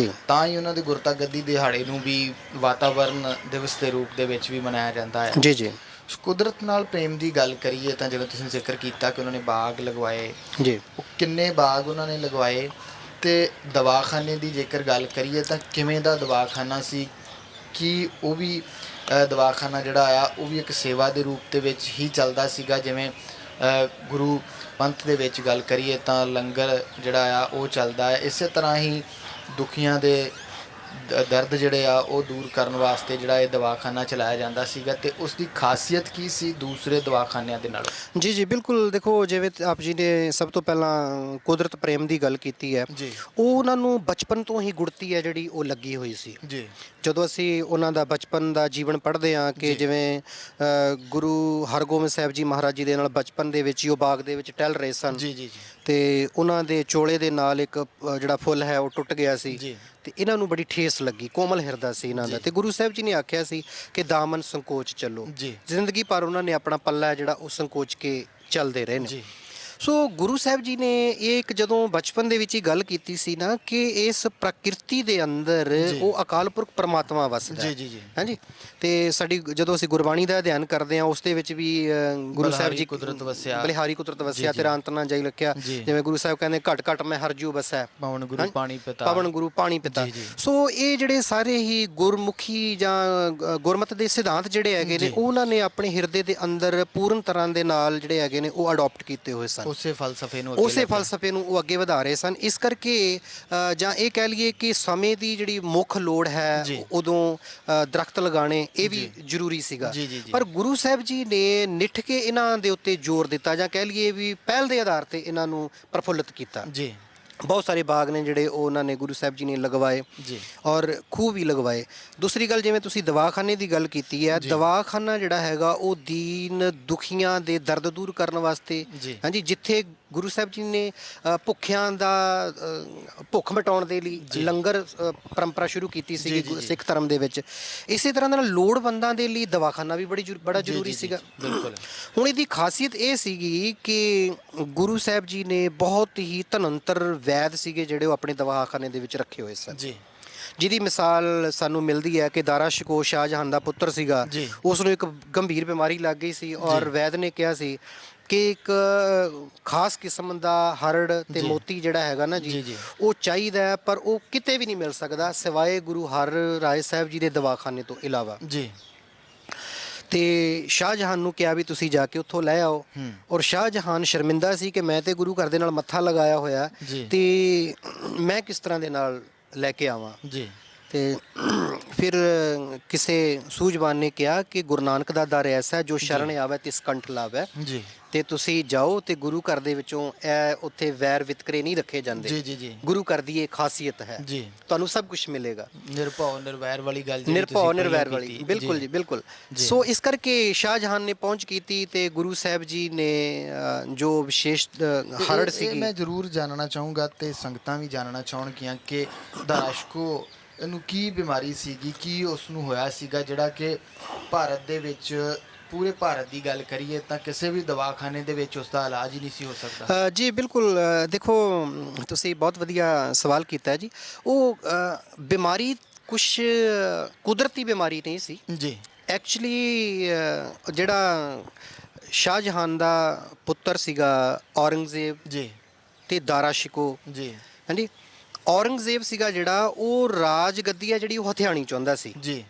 ਤਾਂ ਹੀ ਉਹਨਾਂ ਦੇ ਗੁਰਤਾ ਗੱਦੀ ਦਿਹਾੜੇ ਨੂੰ ਵੀ ਵਾਤਾਵਰਨ ਦਿਵਸ ਦੇ ਰੂਪ ਦੇ ਵਿੱਚ ਵੀ ਮਨਾਇਆ ਜਾਂਦਾ ਹੈ।
ਜੀ
ਕੁਦਰਤ ਨਾਲ ਪ੍ਰੇਮ ਦੀ ਗੱਲ ਕਰੀਏ ਤਾਂ ਜਿਵੇਂ ਤੁਸੀਂ ਜ਼ਿਕਰ ਕੀਤਾ ਕਿ ਉਹਨਾਂ ਨੇ ਬਾਗ ਲਗਵਾਏ, ਉਹ ਕਿੰਨੇ ਬਾਗ ਉਹਨਾਂ ਨੇ ਲਗਵਾਏ, ਤੇ ਦਵਾਖਾਨੇ ਦੀ ਜੇਕਰ ਗੱਲ ਕਰੀਏ ਤਾਂ ਕਿਵੇਂ ਦਾ ਦਵਾਖਾਨਾ ਸੀ? ਕਿ ਉਹ ਵੀ ਦਵਾਖਾਨਾ ਜਿਹੜਾ ਆ ਉਹ ਵੀ ਇੱਕ ਸੇਵਾ ਦੇ ਰੂਪ ਦੇ ਵਿੱਚ ਹੀ ਚੱਲਦਾ ਸੀਗਾ? ਜਿਵੇਂ ਗੁਰੂ ਪੰਥ ਦੇ ਵਿੱਚ ਗੱਲ ਕਰੀਏ ਤਾਂ ਲੰਗਰ ਜਿਹੜਾ ਆ ਉਹ ਚੱਲਦਾ ਹੈ, ਇਸੇ ਤਰ੍ਹਾਂ ਹੀ ਦੁਖੀਆਂ ਦੇ ਦਰਦ ਜਿਹੜੇ ਆ ਉਹ ਦੂਰ ਕਰਨ ਵਾਸਤੇ ਜਿਹੜਾ ਇਹ ਦਵਾਖਾਨਾ ਚਲਾਇਆ ਜਾਂਦਾ ਸੀਗਾ, ਤੇ ਉਸ ਦੀ ਖਾਸੀਅਤ ਕੀ ਸੀ ਦੂਸਰੇ ਦਵਾਖਾਨਿਆਂ ਦੇ ਨਾਲੋਂ?
ਜੀ ਬਿਲਕੁਲ। ਦੇਖੋ, ਜਿਵੇਂ ਆਪ ਜੀ ਨੇ ਸਭ ਤੋਂ ਪਹਿਲਾਂ ਕੁਦਰਤ ਪ੍ਰੇਮ ਦੀ ਗੱਲ ਕੀਤੀ ਹੈ, ਉਹ ਉਹਨਾਂ ਨੂੰ ਬਚਪਨ ਤੋਂ ਹੀ ਗੁੜਤੀ ਹੈ ਜਿਹੜੀ ਉਹ ਲੱਗੀ ਹੋਈ ਸੀ। ਜਦੋਂ ਅਸੀਂ ਉਹਨਾਂ ਦਾ ਬਚਪਨ ਦਾ ਜੀਵਨ ਪੜ੍ਹਦੇ ਹਾਂ ਕਿ ਜਿਵੇਂ ਗੁਰੂ ਹਰਗੋਬਿੰਦ ਸਾਹਿਬ ਜੀ ਮਹਾਰਾਜ ਜੀ ਦੇ ਨਾਲ ਬਚਪਨ ਦੇ ਵਿੱਚ ਹੀ ਉਹ ਬਾਗ ਦੇ ਵਿੱਚ ਟਹਿਲ ਰਹੇ ਸਨ, ਤੇ ਉਹਨਾਂ ਦੇ ਚੋਲੇ ਦੇ ਨਾਲ ਇੱਕ ਜਿਹੜਾ ਫੁੱਲ ਹੈ ਉਹ ਟੁੱਟ ਗਿਆ ਸੀ, ਤੇ ਇਹਨਾਂ ਨੂੰ ਬੜੀ ਠੇਸ ਲੱਗੀ। ਕੋਮਲ ਹਿਰਦਾ ਸੀ ਇਹਨਾਂ ਦਾ, ਤੇ ਗੁਰੂ ਸਾਹਿਬ ਜੀ ਨੇ ਆਖਿਆ ਸੀ ਕਿ ਦਾਮਨ ਸੰਕੋਚ ਚੱਲੋ। ਜ਼ਿੰਦਗੀ ਭਰ ਉਹਨਾਂ ਨੇ ਆਪਣਾ ਪੱਲਾ ਜਿਹੜਾ ਉਹ ਸੰਕੋਚ ਕੇ ਚੱਲਦੇ ਰਹੇ ਨੇ। ਸੋ ਗੁਰੂ ਸਾਹਿਬ ਜੀ ਨੇ ਇਹ ਇੱਕ ਜਦੋਂ ਬਚਪਨ ਦੇ ਵਿੱਚ ਹੀ ਗੱਲ ਕੀਤੀ ਸੀ ਨਾ ਕਿ ਇਸ ਪ੍ਰਕਿਰਤੀ ਦੇ ਅੰਦਰ ਉਹ ਅਕਾਲ ਪੁਰਖ ਪਰਮਾਤਮਾ ਵਸਦਾ ਹੈ। ਹਾਂਜੀ, ਤੇ ਸਾਡੀ ਜਦੋਂ ਅਸੀਂ ਗੁਰਬਾਣੀ ਦਾ ਅਧਿਐਨ ਕਰਦੇ ਹਾਂ ਉਸ ਦੇ ਵਿੱਚ ਵੀ ਗੁਰੂ ਸਾਹਿਬ ਜੀ
ਕੁਦਰਤ ਵਸਿਆ,
ਬਲਿਹਾਰੀ ਕੁਦਰਤ ਵਸਿਆ ਤੇਰਾ ਅੰਤ ਨਾ ਜਾਈ ਲਿਖਿਆ। ਜਿਵੇਂ ਗੁਰੂ ਸਾਹਿਬ ਕਹਿੰਦੇ ਘਟ ਘਟ ਮੈਂ ਹਰਜੂ ਵਸੈ,
ਪਵਨ ਗੁਰੂ ਪਾਣੀ ਪਿਤਾ,
ਪਵਨ ਗੁਰੂ ਪਾਣੀ ਪਿਤਾ। ਸੋ ਇਹ ਜਿਹੜੇ ਸਾਰੇ ਹੀ ਗੁਰਮੁਖੀ ਜਾਂ ਗੁਰਮਤ ਦੇ ਸਿਧਾਂਤ ਜਿਹੜੇ ਹੈਗੇ ਨੇ ਉਹਨਾਂ ਨੇ ਆਪਣੇ ਹਿਰਦੇ ਦੇ ਅੰਦਰ ਪੂਰਨ ਤਰ੍ਹਾਂ ਦੇ ਨਾਲ ਜਿਹੜੇ ਹੈਗੇ ਨੇ ਉਹ ਅਡਾਪਟ ਕੀਤੇ ਹੋਏ ਸਨ। ਉਸੇ ਫਲਸਫੇ ਨੂੰ ਉਹ ਅੱਗੇ ਵਧਾ ਰਹੇ ਸਨ। ਇਸ ਕਰਕੇ ਜਾਂ ਇਹ ਕਹਿ ਲਈਏ ਕਿ ਸਮੇਂ ਦੀ ਜਿਹੜੀ ਮੁੱਖ ਲੋੜ ਹੈ ਉਦੋਂ ਦਰਖਤ ਲਗਾਉਣੇ ਇਹ ਵੀ ਜ਼ਰੂਰੀ ਸੀਗਾ, ਪਰ ਗੁਰੂ ਸਾਹਿਬ ਜੀ ਨੇ ਨਿੱਠ ਕੇ ਇਹਨਾਂ ਦੇ ਉੱਤੇ ਜ਼ੋਰ ਦਿੱਤਾ, ਜਾਂ ਕਹਿ ਲਈਏ ਵੀ ਪਹਿਲ ਦੇ ਆਧਾਰ ਤੇ ਇਹਨਾਂ ਨੂੰ ਪ੍ਰਫੁੱਲਿਤ ਕੀਤਾ। ਬਹੁਤ ਸਾਰੇ ਬਾਗ ਨੇ ਜਿਹੜੇ ਉਹ ਉਹਨਾਂ ਨੇ ਗੁਰੂ ਸਾਹਿਬ ਜੀ ਨੇ ਲਗਵਾਏ
ਜੀ
ਔਰ ਖੂਹ ਵੀ ਲਗਵਾਏ। ਦੂਸਰੀ ਗੱਲ, ਜਿਵੇਂ ਤੁਸੀਂ ਦਵਾਖਾਨੇ ਦੀ ਗੱਲ ਕੀਤੀ ਹੈ,
ਜੀ।
ਦਵਾਖਾਨਾ ਜਿਹੜਾ ਹੈਗਾ ਉਹ ਦੀਨ ਦੁਖੀਆਂ ਦੇ ਦਰਦ ਦੂਰ ਕਰਨ ਵਾਸਤੇ,
ਜੀ।
ਹਾਂਜੀ, ਜਿੱਥੇ ਗੁਰੂ ਸਾਹਿਬ ਜੀ ਨੇ ਭੁੱਖਿਆਂ ਦਾ ਭੁੱਖ ਮਿਟਾਉਣ ਦੇ ਲਈ
ਜੀ।
ਲੰਗਰ ਪਰੰਪਰਾ ਸ਼ੁਰੂ ਕੀਤੀ
ਜੀ,
ਸੀ
ਜੀ।
ਸਿੱਖ ਧਰਮ ਦੇ ਵਿੱਚ, ਇਸੇ ਤਰ੍ਹਾਂ ਦੇ ਨਾਲ ਲੋੜਵੰਦਾਂ ਦੇ ਲਈ ਦਵਾਖਾਨਾ ਵੀ ਬੜਾ
ਜੀ,
ਜ਼ਰੂਰੀ
ਜੀ,
ਸੀਗਾ।
ਬਿਲਕੁਲ।
ਹੁਣ ਇਹਦੀ ਖਾਸੀਅਤ ਇਹ ਸੀਗੀ ਕਿ ਗੁਰੂ ਸਾਹਿਬ ਜੀ ਨੇ ਬਹੁਤ ਹੀ ਧਨਵੰਤਰ ਵੈਦ ਸੀਗੇ ਜਿਹੜੇ ਉਹ ਆਪਣੇ ਦਵਾਖਾਨੇ ਦੇ ਵਿੱਚ ਰੱਖੇ ਹੋਏ ਸਨ,
ਜੀ
ਜਿਹਦੀ ਮਿਸਾਲ ਸਾਨੂੰ ਮਿਲਦੀ ਹੈ ਕਿ ਦਾਰਾ ਸ਼ਿਕੋ ਸ਼ਾਹਜਹਾਨ ਦਾ ਪੁੱਤਰ ਸੀਗਾ।
ਜੀ।
ਉਸ ਨੂੰ ਇੱਕ ਗੰਭੀਰ ਬਿਮਾਰੀ ਲੱਗ ਗਈ ਸੀ ਔਰ
ਜੀ।
ਵੈਦ ਨੇ ਕਿਹਾ ਸੀ ਕਿ ਇੱਕ ਖਾਸ ਕਿਸਮ ਦਾ ਹਰੜ ਤੇ
ਜੀ।
ਮੋਤੀ ਜਿਹੜਾ ਹੈਗਾ ਨਾ
ਜੀ,
ਜੀ,
ਜੀ।
ਉਹ ਚਾਹੀਦਾ ਹੈ, ਪਰ ਉਹ ਕਿਤੇ ਵੀ ਨਹੀਂ ਮਿਲ ਸਕਦਾ ਸਿਵਾਏ ਗੁਰੂ ਹਰ ਰਾਏ ਸਾਹਿਬ ਜੀ ਦੇ ਦਵਾਖਾਨੇ ਤੋਂ ਇਲਾਵਾ।
ਜੀ
ਤੇ ਸ਼ਾਹਜਹਾਨ ਨੂੰ ਕਿਹਾ ਵੀ ਤੁਸੀਂ ਜਾ ਕੇ ਉੱਥੋਂ ਲੈ ਆਓ, ਔਰ ਸ਼ਾਹਜਹਾਨ ਸ਼ਰਮਿੰਦਾ ਸੀ ਕਿ ਮੈਂ ਤੇ ਗੁਰੂ ਘਰ ਦੇ ਨਾਲ ਮੱਥਾ ਲਗਾਇਆ ਹੋਇਆ
ਜੀ।
ਤੇ ਮੈਂ ਕਿਸ ਤਰ੍ਹਾਂ ਦੇ ਨਾਲ ਲੈ ਕੇ ਆਵਾਂ।
ਜੀ
ਤੇ ਫਿਰ ਕਿਸੇ ਸੂਝਵਾਨ ਨੇ ਕਿਹਾ ਕਿ ਗੁਰੂ ਨਾਨਕ ਦਾ ਦਰ ਐਸਾ ਜੋ ਸ਼ਰਨ ਆਵੇ ਤਿਸ ਕੰਠ ਲਾਵੇ,
ਜੀ
ਤੇ ਤੁਸੀਂ ਜਾਓ ਤੇ ਗੁਰੂ ਘਰ ਦੇ ਵਿੱਚੋਂ ਇਹ ਉੱਥੇ ਵੈਰ ਵਿਤਕਰੇ ਨਹੀਂ ਰੱਖੇ ਜਾਂਦੇ।
ਜੀ ਜੀ ਜੀ
ਗੁਰੂ ਘਰ ਦੀ ਇਹ ਖਾਸੀਅਤ ਹੈ,
ਜੀ।
ਤੁਹਾਨੂੰ ਸਭ ਕੁਝ ਮਿਲੇਗਾ।
ਨਿਰਭਉ ਨਿਰਵੈਰ ਵਾਲੀ ਗੱਲ ਜਿਹੜੀ
ਨਿਰਭਉ
ਤੁਸੀਂ
ਨਿਰਵੈਰ
ਪ੍ਰਯੋਗ
ਵਾਲੀ,
ਕੀਤੀ।
ਬਿਲਕੁਲ ਜੀ ਬਿਲਕੁਲ।
ਜੀ।
ਸੋ ਇਸ ਕਰਕੇ ਸ਼ਾਹਜਹਾਨ ਨੇ ਪਹੁੰਚ ਕੀਤੀ ਤੇ ਗੁਰੂ ਸਾਹਿਬ ਜੀ ਨੇ ਜੋ ਵਿਸ਼ੇਸ਼ ਹਰੜ
ਇਹ
ਸੀਗੀ।
ਮੈਂ ਜ਼ਰੂਰ ਜਾਣਨਾ ਚਾਹੂੰਗਾ ਤੇ ਸੰਗਤਾਂ ਵੀ ਜਾਣਨਾ ਚਾਹਣਗੀਆਂ ਕਿ ਦਾਰਾਸ਼ਕੋ ਨੂੰ ਕੀ ਬਿਮਾਰੀ ਸੀਗੀ, ਕੀ ਉਸ ਨੂੰ ਹੋਇਆ ਸੀਗਾ ਜਿਹੜਾ ਕਿ ਭਾਰਤ ਦੇ ਵਿੱਚ, ਪੂਰੇ ਭਾਰਤ ਦੀ ਗੱਲ ਕਰੀਏ ਤਾਂ ਕਿਸੇ ਵੀ ਦਵਾਖਾਨੇ ਦੇ ਵਿੱਚ ਉਸ ਦਾ ਇਲਾਜ ਹੀ ਨਹੀਂ ਸੀ ਹੋ ਸਕਦਾ।
ਜੀ ਬਿਲਕੁਲ। ਦੇਖੋ, ਤੁਸੀਂ ਬਹੁਤ ਵਧੀਆ ਸਵਾਲ ਕੀਤਾ ਹੈ ਜੀ। ਉਹ ਬਿਮਾਰੀ ਕੁਛ ਕੁਦਰਤੀ ਬਿਮਾਰੀ ਨਹੀਂ ਸੀ
ਜੀ
ਐਕਚੁਅਲੀ। ਜਿਹੜਾ ਸ਼ਾਹਜਹਾਨ ਦਾ ਪੁੱਤਰ ਸੀਗਾ ਔਰੰਗਜ਼ੇਬ
ਜੀ
ਤੇ ਦਾਰਾ ਸ਼ਿਕੋ,
ਜੀ
ਹਾਂਜੀ, ਔਰੰਗਜ਼ੇਬ ਸੀਗਾ ਜਿਹੜਾ ਉਹ ਰਾਜ ਗੱਦੀ ਹੈ ਜਿਹੜੀ ਉਹ ਹਥਿਆਣੀ ਚਾਹੁੰਦਾ ਸੀ,
ਜੀ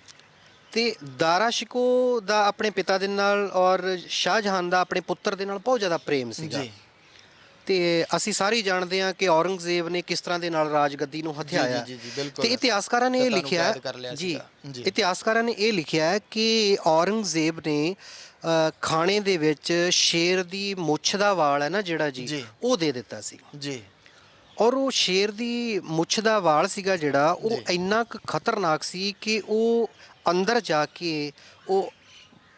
ਤੇ ਦਾਰਾ ਸ਼ਿਕੋ ਦਾ ਆਪਣੇ ਪਿਤਾ ਦੇ ਨਾਲ ਔਰ ਸ਼ਾਹਜਹਾਨ ਦਾ ਆਪਣੇ ਪੁੱਤਰ ਦੇ ਨਾਲ ਬਹੁਤ ਜ਼ਿਆਦਾ ਪ੍ਰੇਮ ਸੀਗਾ।
ਜੀ
ਤੇ ਅਸੀਂ ਸਾਰੇ ਹੀ ਜਾਣਦੇ ਹਾਂ ਕਿ ਔਰੰਗਜ਼ੇਬ ਨੇ ਕਿਸ ਤਰ੍ਹਾਂ ਦੇ ਨਾਲ ਰਾਜਗੱਦੀ ਨੂੰ ਹਥਿਆਇਆ।
ਜੀ ਜੀ ਬਿਲਕੁਲ।
ਤੇ ਇਤਿਹਾਸਕਾਰਾਂ ਨੇ ਇਹ
ਪਿਤਾ ਨੂੰ
ਲਿਖਿਆ
ਕੈਦ ਕਰ ਲਿਆ
ਜੀ,
ਸੀਗਾ। ਜੀ।
ਇਤਿਹਾਸਕਾਰਾਂ ਨੇ ਇਹ ਲਿਖਿਆ ਹੈ ਕਿ ਔਰੰਗਜ਼ੇਬ ਨੇ ਖਾਣੇ ਦੇ ਵਿੱਚ ਸ਼ੇਰ ਦੀ ਮੁੱਛ ਦਾ ਵਾਲ ਹੈ ਨਾ ਜਿਹੜਾ ਜੀ,
ਜੀ।
ਉਹ ਦੇ ਦਿੱਤਾ ਸੀ।
ਜੀ
ਔਰ ਉਹ ਸ਼ੇਰ ਦੀ ਮੁੱਛ ਦਾ ਵਾਲ ਸੀਗਾ ਜਿਹੜਾ ਉਹ
ਜੀ।
ਇੰਨਾ ਕੁ ਖਤਰਨਾਕ ਸੀ ਕਿ ਉਹ ਅੰਦਰ ਜਾ ਕੇ ਉਹ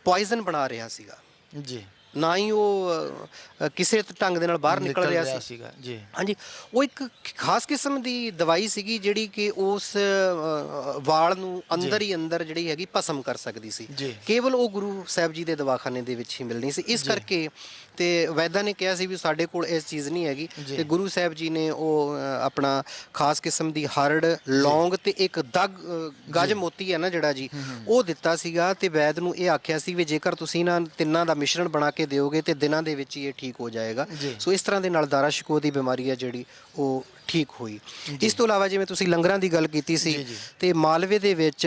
ਪੋਇਜ਼ਨ ਬਣਾ ਰਿਹਾ ਸੀਗਾ,
ਜੀ
ਨਾ ਹੀ ਉਹ ਕਿਸੇ ਢੰਗ ਦੇ ਨਾਲ ਬਾਹਰ ਨਿਕਲ ਰਿਹਾ ਸੀ।
ਸੀਗਾ। ਜੀ
ਹਾਂਜੀ, ਉਹ ਇੱਕ ਖਾਸ ਕਿਸਮ ਦੀ ਦਵਾਈ ਸੀਗੀ ਜਿਹੜੀ ਕਿ ਉਸ ਵਾਲ ਨੂੰ ਅੰਦਰ ਹੀ ਅੰਦਰ ਜਿਹੜੀ ਹੈਗੀ ਭਸਮ ਕਰ ਸਕਦੀ ਸੀ।
ਜੀ।
ਕੇਵਲ ਉਹ ਗੁਰੂ ਸਾਹਿਬ ਜੀ ਦੇ ਦਵਾਖਾਨੇ ਦੇ ਵਿੱਚ ਹੀ ਮਿਲਣੀ ਸੀ। ਇਸ
ਜੀ।
ਕਰਕੇ ਤੇ ਵੈਦਾਂ ਨੇ ਕਿਹਾ ਸੀ ਵੀ ਸਾਡੇ ਕੋਲ ਇਸ ਚੀਜ਼ ਨਹੀਂ ਹੈਗੀ,
ਜੀ।
ਤੇ ਗੁਰੂ ਸਾਹਿਬ ਜੀ ਨੇ ਉਹ ਆਪਣਾ ਖਾਸ ਕਿਸਮ ਦੀ ਹਰੜ, ਲੌਂਗ ਤੇ ਇੱਕ ਗਜ ਮੋਤੀ ਹੈ ਨਾ ਜਿਹੜਾ ਜੀ, ਉਹ ਦਿੱਤਾ ਸੀਗਾ। ਤੇ ਵੈਦ ਨੂੰ ਇਹ ਆਖਿਆ ਸੀ ਵੀ ਜੇਕਰ ਤੁਸੀਂ ਇਹਨਾਂ ਤਿੰਨਾਂ ਦਾ ਮਿਸ਼ਰਣ ਬਣਾ ਕੇ ਦਿਓਗੇ ਤੇ ਦਿਨਾਂ ਦੇ ਵਿੱਚ ਹੀ ਇਹ ਠੀਕ ਹੋ ਜਾਏਗਾ।
ਜੀ।
ਸੋ ਇਸ ਤਰ੍ਹਾਂ ਦੇ ਨਾਲ ਦਾਰਾ ਸ਼ਿਕੋ ਦੀ ਬਿਮਾਰੀ ਹੈ ਜਿਹੜੀ ਉਹ ਠੀਕ ਹੋਈ। ਇਸ ਤੋਂ ਇਲਾਵਾ ਜਿਵੇਂ ਤੁਸੀਂ ਲੰਗਰਾਂ ਦੀ ਗੱਲ ਕੀਤੀ ਸੀ,
ਜੀ, ਜੀ।
ਤੇ ਮਾਲਵੇ ਦੇ ਵਿੱਚ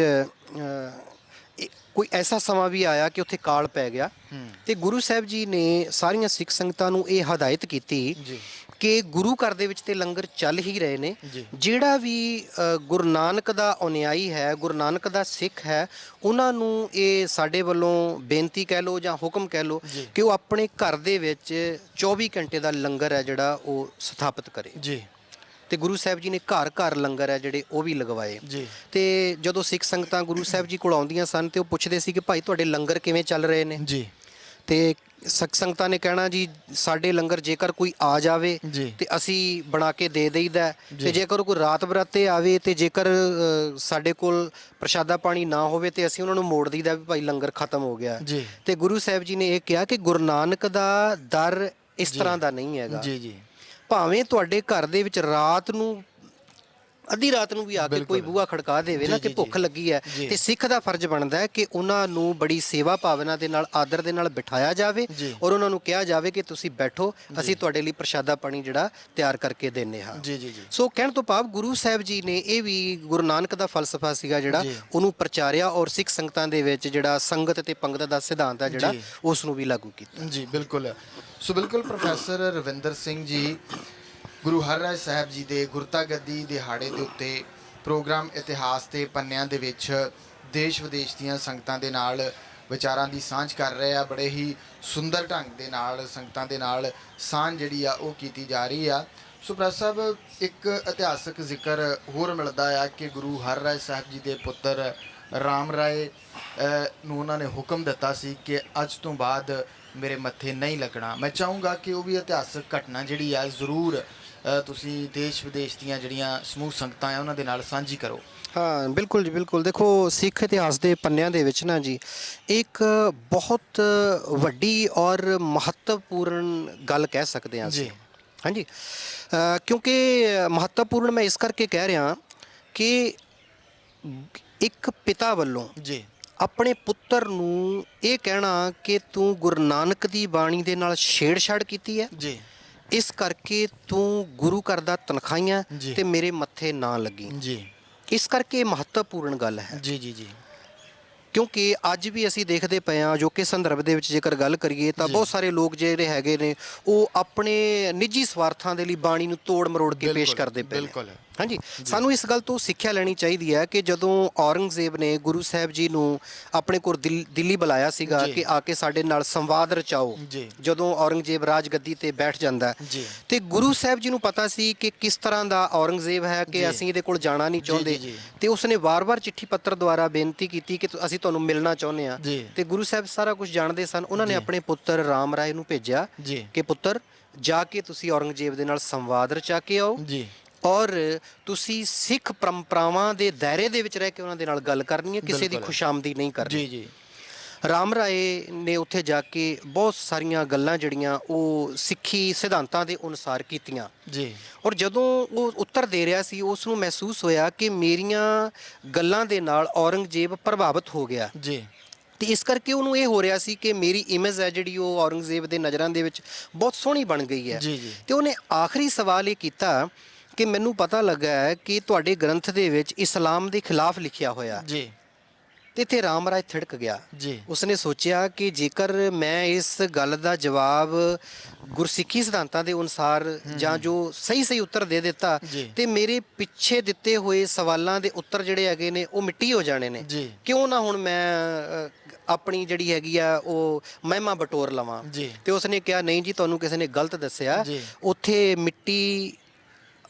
ਕੋਈ ਐਸਾ ਸਮਾਂ ਵੀ ਆਇਆ ਕਿ ਉੱਥੇ ਕਾਲ ਪੈ ਗਿਆ, ਤੇ ਗੁਰੂ ਸਾਹਿਬ ਜੀ ਨੇ ਸਾਰੀਆਂ ਸਿੱਖ ਸੰਗਤਾਂ ਨੂੰ ਇਹ ਹਦਾਇਤ ਕੀਤੀ
ਜੀ।
ਕਿ ਗੁਰੂ ਘਰ ਦੇ ਵਿੱਚ ਤੇ ਲੰਗਰ ਚੱਲ ਹੀ ਰਹੇ ਨੇ,
ਜੀ।
ਜਿਹੜਾ ਵੀ ਗੁਰੂ ਨਾਨਕ ਦਾ ਅਨੁਯਾਈ ਹੈ, ਗੁਰੂ ਨਾਨਕ ਦਾ ਸਿੱਖ ਹੈ, ਉਹਨਾਂ ਨੂੰ ਇਹ ਸਾਡੇ ਵੱਲੋਂ ਬੇਨਤੀ ਕਹਿ ਲਓ ਜਾਂ ਹੁਕਮ ਕਹਿ ਲਓ
ਜੀ।
ਕਿ ਉਹ ਆਪਣੇ ਘਰ ਦੇ ਵਿੱਚ 24 ਘੰਟੇ ਦਾ ਲੰਗਰ ਹੈ ਜਿਹੜਾ ਉਹ ਸਥਾਪਿਤ ਕਰੇ।
ਜੀ
ਤੇ ਗੁਰੂ ਸਾਹਿਬ ਜੀ ਨੇ ਘਰ ਘਰ ਲੰਗਰ ਹੈ ਜਿਹੜੇ ਉਹ ਵੀ ਲਗਵਾਏ।
ਜੀ
ਤੇ ਜਦੋਂ ਸਿੱਖ ਸੰਗਤਾਂ ਗੁਰੂ ਸਾਹਿਬ ਜੀ ਕੋਲ ਆਉਂਦੀਆਂ ਸਨ ਤੇ ਉਹ ਪੁੱਛਦੇ ਸੀ ਕਿ ਭਾਈ ਤੁਹਾਡੇ ਲੰਗਰ ਕਿਵੇਂ ਚੱਲ ਰਹੇ ਨੇ,
ਜੀ
ਤੇ ਸਿੱਖ ਸੰਗਤਾਂ ਨੇ ਕਹਿਣਾ ਜੀ ਸਾਡੇ ਲੰਗਰ ਜੇਕਰ ਕੋਈ ਆ ਜਾਵੇ
ਜੀ
ਤੇ ਅਸੀਂ ਬਣਾ ਕੇ ਦੇ ਦੇਈਦਾ,
ਜੀ।
ਤੇ ਜੇਕਰ ਕੋਈ ਰਾਤ ਬਰਾਤੇ ਆਵੇ ਤੇ ਜੇਕਰ ਸਾਡੇ ਕੋਲ ਪ੍ਰਸ਼ਾਦਾ ਪਾਣੀ ਨਾ ਹੋਵੇ ਤੇ ਅਸੀਂ ਉਹਨਾਂ ਨੂੰ ਮੋੜ ਦਈਦਾ ਵੀ ਭਾਈ ਲੰਗਰ ਖਤਮ ਹੋ ਗਿਆ।
ਜੀ
ਤੇ ਗੁਰੂ ਸਾਹਿਬ ਜੀ ਨੇ ਇਹ ਕਿਹਾ ਕਿ ਗੁਰੂ ਨਾਨਕ ਦਾ ਦਰ ਇਸ
ਜੀ।
ਤਰ੍ਹਾਂ ਦਾ ਨਹੀਂ ਹੈਗਾ।
ਜੀ ਜੀ
ਭਾਵੇਂ ਤੁਹਾਡੇ ਘਰ ਦੇ ਵਿੱਚ ਰਾਤ ਨੂੰ ਅੱਧੀ ਰਾਤ ਨੂੰ ਵੀ ਆ ਕੇ
ਬਿਲਕੁਲ।
ਕੋਈ ਬੂਹਾ ਖੜਕਾ ਦੇਵੇ ਨਾ
ਜੀ,
ਕਿ
ਜੀ,
ਭੁੱਖ
ਜੀ।
ਲੱਗੀ ਹੈ,
ਜੀ।
ਤੇ ਸਿੱਖ ਦਾ ਫਰਜ਼ ਬਣਦਾ ਹੈ ਕਿ ਉਹਨਾਂ ਨੂੰ ਬੜੀ ਸੇਵਾ ਭਾਵਨਾ ਦੇ ਨਾਲ, ਆਦਰ ਦੇ ਨਾਲ ਬਿਠਾਇਆ ਜਾਵੇ
ਜੀ।
ਔਰ ਉਹਨਾਂ ਨੂੰ ਕਿਹਾ ਜਾਵੇ ਕਿ ਤੁਸੀਂ ਬੈਠੋ, ਅਸੀਂ ਤੁਹਾਡੇ ਲਈ ਪ੍ਰਸ਼ਾਦਾ ਪਾਣੀ ਜਿਹੜਾ ਤਿਆਰ ਕਰਕੇ ਦਿੰਨੇ ਹਾਂ।
ਜੀ ਜੀ ਜੀ
ਸੋ ਕਹਿਣ ਤੋਂ ਭਾਵ ਗੁਰੂ ਸਾਹਿਬ ਜੀ ਨੇ ਇਹ ਵੀ ਗੁਰੂ ਨਾਨਕ ਦਾ ਫਲਸਫਾ ਸੀਗਾ ਜਿਹੜਾ
ਜੀ।
ਉਹਨੂੰ ਪ੍ਰਚਾਰਿਆ, ਔਰ ਸਿੱਖ ਸੰਗਤਾਂ ਦੇ ਵਿੱਚ ਜਿਹੜਾ ਸੰਗਤ ਤੇ ਪੰਗਤ ਦਾ ਸਿਧਾਂਤ ਹੈ ਜਿਹੜਾ
ਜੀ।
ਉਸ ਨੂੰ ਵੀ ਲਾਗੂ ਕੀਤਾ।
ਜੀ ਬਿਲਕੁਲ। ਸੋ ਬਿਲਕੁਲ ਪ੍ਰੋਫੈਸਰ ਰਵਿੰਦਰ ਸਿੰਘ ਜੀ ਗੁਰੂ ਹਰਿਰਾਏ ਸਾਹਿਬ ਜੀ ਦੇ ਗੁਰਤਾ ਗੱਦੀ ਦਿਹਾੜੇ ਦੇ ਉੱਤੇ ਪ੍ਰੋਗਰਾਮ ਇਤਿਹਾਸ ਦੇ ਪੰਨਿਆਂ ਦੇ ਵਿੱਚ ਦੇਸ਼ ਵਿਦੇਸ਼ ਦੀਆਂ ਸੰਗਤਾਂ ਦੇ ਨਾਲ ਵਿਚਾਰਾਂ ਦੀ ਸਾਂਝ ਕਰ ਰਹੇ ਆ। ਬੜੇ ਹੀ ਸੁੰਦਰ ਢੰਗ ਦੇ ਨਾਲ ਸੰਗਤਾਂ ਦੇ ਨਾਲ ਸਾਂਝ ਜਿਹੜੀ ਆ ਉਹ ਕੀਤੀ ਜਾ ਰਹੀ ਆ। ਸੋ ਪ੍ਰਕਾਸ਼ ਸਾਹਿਬ, ਇੱਕ ਇਤਿਹਾਸਕ ਜ਼ਿਕਰ ਹੋਰ ਮਿਲਦਾ ਆ ਕਿ ਗੁਰੂ ਹਰਿਰਾਏ ਸਾਹਿਬ ਜੀ ਦੇ ਪੁੱਤਰ ਰਾਮ ਰਾਏ ਨੂੰ ਉਹਨਾਂ ਨੇ ਹੁਕਮ ਦਿੱਤਾ ਸੀ ਕਿ ਅੱਜ ਤੋਂ ਬਾਅਦ ਮੇਰੇ ਮੱਥੇ ਨਹੀਂ ਲੱਗਣਾ। ਮੈਂ ਚਾਹੂੰਗਾ ਕਿ ਉਹ ਵੀ ਇਤਿਹਾਸਕ ਘਟਨਾ ਜਿਹੜੀ ਆ ਜ਼ਰੂਰ ਤੁਸੀਂ ਦੇਸ਼ ਵਿਦੇਸ਼ ਦੀਆਂ ਜਿਹੜੀਆਂ ਸਮੂਹ ਸੰਗਤਾਂ ਆ ਉਹਨਾਂ ਦੇ ਨਾਲ ਸਾਂਝੀ ਕਰੋ।
ਹਾਂ, ਬਿਲਕੁਲ ਜੀ, ਬਿਲਕੁਲ। ਦੇਖੋ, ਸਿੱਖ ਇਤਿਹਾਸ ਦੇ ਪੰਨਿਆਂ ਦੇ ਵਿੱਚ ਨਾ ਜੀ ਇੱਕ ਬਹੁਤ ਵੱਡੀ ਔਰ ਮਹੱਤਵਪੂਰਨ ਗੱਲ ਕਹਿ ਸਕਦੇ ਹਾਂ ਅਸੀਂ।
ਜੀ।
ਹਾਂਜੀ, ਕਿਉਂਕਿ ਮਹੱਤਵਪੂਰਨ ਮੈਂ ਇਸ ਕਰਕੇ ਕਹਿ ਰਿਹਾ ਕਿ ਇੱਕ ਪਿਤਾ ਵੱਲੋਂ
ਜੀ
ਆਪਣੇ ਪੁੱਤਰ ਨੂੰ ਇਹ ਕਹਿਣਾ ਕਿ ਤੂੰ ਗੁਰੂ ਨਾਨਕ ਦੀ ਬਾਣੀ ਦੇ ਨਾਲ ਛੇੜਛਾੜ ਕੀਤੀ ਹੈ,
ਜੀ
ਇਸ ਕਰਕੇ ਤੂੰ ਗੁਰੂ ਘਰ ਦਾ ਤਨਖਾਹੀਆਂ
ਜੀ।
ਤੇ ਮੇਰੇ ਮੱਥੇ ਨਾ ਲੱਗੀ।
ਜੀ
ਇਸ ਕਰਕੇ ਇਹ ਮਹੱਤਵਪੂਰਨ ਗੱਲ ਹੈ,
ਜੀ ਜੀ ਜੀ।
ਕਿਉਂਕਿ ਅੱਜ ਵੀ ਅਸੀਂ ਦੇਖਦੇ ਪਏ ਹਾਂ ਜੋ ਕਿ ਸੰਦਰਭ ਦੇ ਵਿੱਚ ਜੇਕਰ ਗੱਲ ਕਰੀਏ ਤਾਂ ਬਹੁਤ ਸਾਰੇ ਲੋਕ ਜਿਹੜੇ ਹੈਗੇ ਨੇ ਉਹ ਆਪਣੇ ਨਿੱਜੀ ਸਵਾਰਥਾਂ ਦੇ ਲਈ ਬਾਣੀ ਨੂੰ ਤੋੜ ਮਰੋੜ ਕੇ ਪੇਸ਼ ਕਰਦੇ ਪਏ ਨੇ।
ਬਿਲਕੁਲ।
ਹਾਂਜੀ, ਸਾਨੂੰ ਇਸ ਗੱਲ ਤੋਂ ਸਿੱਖਿਆ ਲੈਣੀ ਚਾਹੀਦੀ ਹੈ ਕਿ ਜਦੋਂ ਔਰੰਗਜ਼ੇਬ ਨੇ ਗੁਰੂ ਸਾਹਿਬ ਜੀ ਨੂੰ ਆਪਣੇ ਕੋਲ ਦਿੱਲੀ ਬੁਲਾਇਆ ਸੀਗਾ ਕਿ ਆ ਕੇ ਸਾਡੇ ਨਾਲ ਸੰਵਾਦ ਰਚਾਓ, ਜਦੋਂ ਔਰੰਗਜ਼ੇਬ ਰਾਜਗੱਦੀ ਤੇ ਬੈਠ ਜਾਂਦਾ ਤੇ ਗੁਰੂ ਸਾਹਿਬ ਜੀ ਨੂੰ ਪਤਾ ਸੀ ਕਿ ਕਿਸ ਤਰ੍ਹਾਂ ਦਾ ਔਰੰਗਜ਼ੇਬ ਹੈ ਕਿ ਅਸੀਂ ਇਹਦੇ ਕੋਲ ਜਾਣਾ ਨਹੀਂ ਚਾਹੁੰਦੇ, ਤੇ ਉਸਨੇ ਵਾਰ-ਵਾਰ ਚਿੱਠੀ ਪੱਤਰ ਦੁਆਰਾ ਬੇਨਤੀ ਕੀਤੀ ਕਿ ਅਸੀਂ ਤੁਹਾਨੂੰ ਮਿਲਣਾ ਚਾਹੁੰਦੇ ਹਾਂ। ਤੇ ਗੁਰੂ ਸਾਹਿਬ ਸਾਰਾ ਕੁਝ ਜਾਣਦੇ ਸਨ। ਉਹਨਾਂ ਨੇ ਆਪਣੇ ਪੁੱਤਰ ਰਾਮ ਰਾਏ ਨੂੰ ਭੇਜਿਆ ਕਿ ਪੁੱਤਰ ਜਾ ਕੇ ਤੁਸੀਂ ਔਰੰਗਜ਼ੇਬ ਦੇ ਨਾਲ ਸੰਵਾਦ ਰਚਾ ਕੇ ਆਓ ਔਰ ਤੁਸੀਂ ਸਿੱਖ ਪਰੰਪਰਾਵਾਂ ਦੇ ਦਾਇਰੇ ਦੇ ਵਿੱਚ ਰਹਿ ਕੇ ਉਹਨਾਂ ਦੇ ਨਾਲ ਗੱਲ ਕਰਨੀ ਹੈ, ਕਿਸੇ ਦੀ ਖੁਸ਼ਾਮਦੀ ਨਹੀਂ ਕਰਨੀ। ਜੀ ਰਾਮ ਰਾਏ ਨੇ ਉੱਥੇ ਜਾ ਕੇ ਬਹੁਤ ਸਾਰੀਆਂ ਗੱਲਾਂ ਜਿਹੜੀਆਂ ਉਹ ਸਿੱਖੀ ਸਿਧਾਂਤਾਂ ਦੇ ਅਨੁਸਾਰ ਕੀਤੀਆਂ ਜੀ। ਔਰ ਜਦੋਂ ਉਹ ਉੱਤਰ ਦੇ ਰਿਹਾ ਸੀ ਉਸ ਨੂੰ ਮਹਿਸੂਸ ਹੋਇਆ ਕਿ ਮੇਰੀਆਂ ਗੱਲਾਂ ਦੇ ਨਾਲ ਔਰੰਗਜ਼ੇਬ ਪ੍ਰਭਾਵਿਤ ਹੋ ਗਿਆ ਜੀ। ਤੇ ਇਸ ਕਰਕੇ ਉਹਨੂੰ ਇਹ ਹੋ ਰਿਹਾ ਸੀ ਕਿ ਮੇਰੀ ਇਮੇਜ ਹੈ ਜਿਹੜੀ ਉਹ ਔਰੰਗਜ਼ੇਬ ਦੇ ਨਜ਼ਰਾਂ ਦੇ ਵਿੱਚ ਬਹੁਤ ਸੋਹਣੀ ਬਣ ਗਈ ਹੈ। ਤੇ ਉਹਨੇ ਆਖਰੀ ਸਵਾਲ ਇਹ ਕੀਤਾ ਕਿ ਮੈਨੂੰ ਪਤਾ ਲੱਗਾ ਹੈ ਕਿ ਤੁਹਾਡੇ ਗ੍ਰੰਥ ਦੇ ਵਿੱਚ ਇਸਲਾਮ ਦੇ ਖਿਲਾਫ ਲਿਖਿਆ ਹੋਇਆ ਜੀ। ਤੇ ਇੱਥੇ ਰਾਮ ਰਾਏ ਥਿੜਕ ਗਿਆ ਜੀ। ਉਸਨੇ ਸੋਚਿਆ ਕਿ ਜੇਕਰ ਮੈਂ ਇਸ ਗੱਲ ਦਾ ਜਵਾਬ ਗੁਰਸਿੱਖੀ ਸਿਧਾਂਤਾਂ ਦੇ ਅਨੁਸਾਰ ਜਾਂ ਜੋ ਸਹੀ ਉੱਤਰ ਦੇ ਦਿੱਤਾ ਤੇ ਮੇਰੇ ਪਿੱਛੇ ਦਿੱਤੇ ਹੋਏ ਸਵਾਲਾਂ ਦੇ ਉੱਤਰ ਜਿਹੜੇ ਹੈਗੇ ਨੇ ਉਹ ਮਿੱਟੀ ਹੋ ਜਾਣੇ ਨੇ। ਕਿਉਂ ਨਾ ਹੁਣ ਮੈਂ ਆਪਣੀ ਜਿਹੜੀ ਹੈਗੀ ਆ ਉਹ ਮਹਿਮਾ ਬਟੋਰ ਲਵਾਂ। ਤੇ ਉਸਨੇ ਕਿਹਾ ਨਹੀਂ ਜੀ, ਤੁਹਾਨੂੰ ਕਿਸੇ ਨੇ ਗਲਤ ਦੱਸਿਆ, ਉੱਥੇ ਮਿੱਟੀ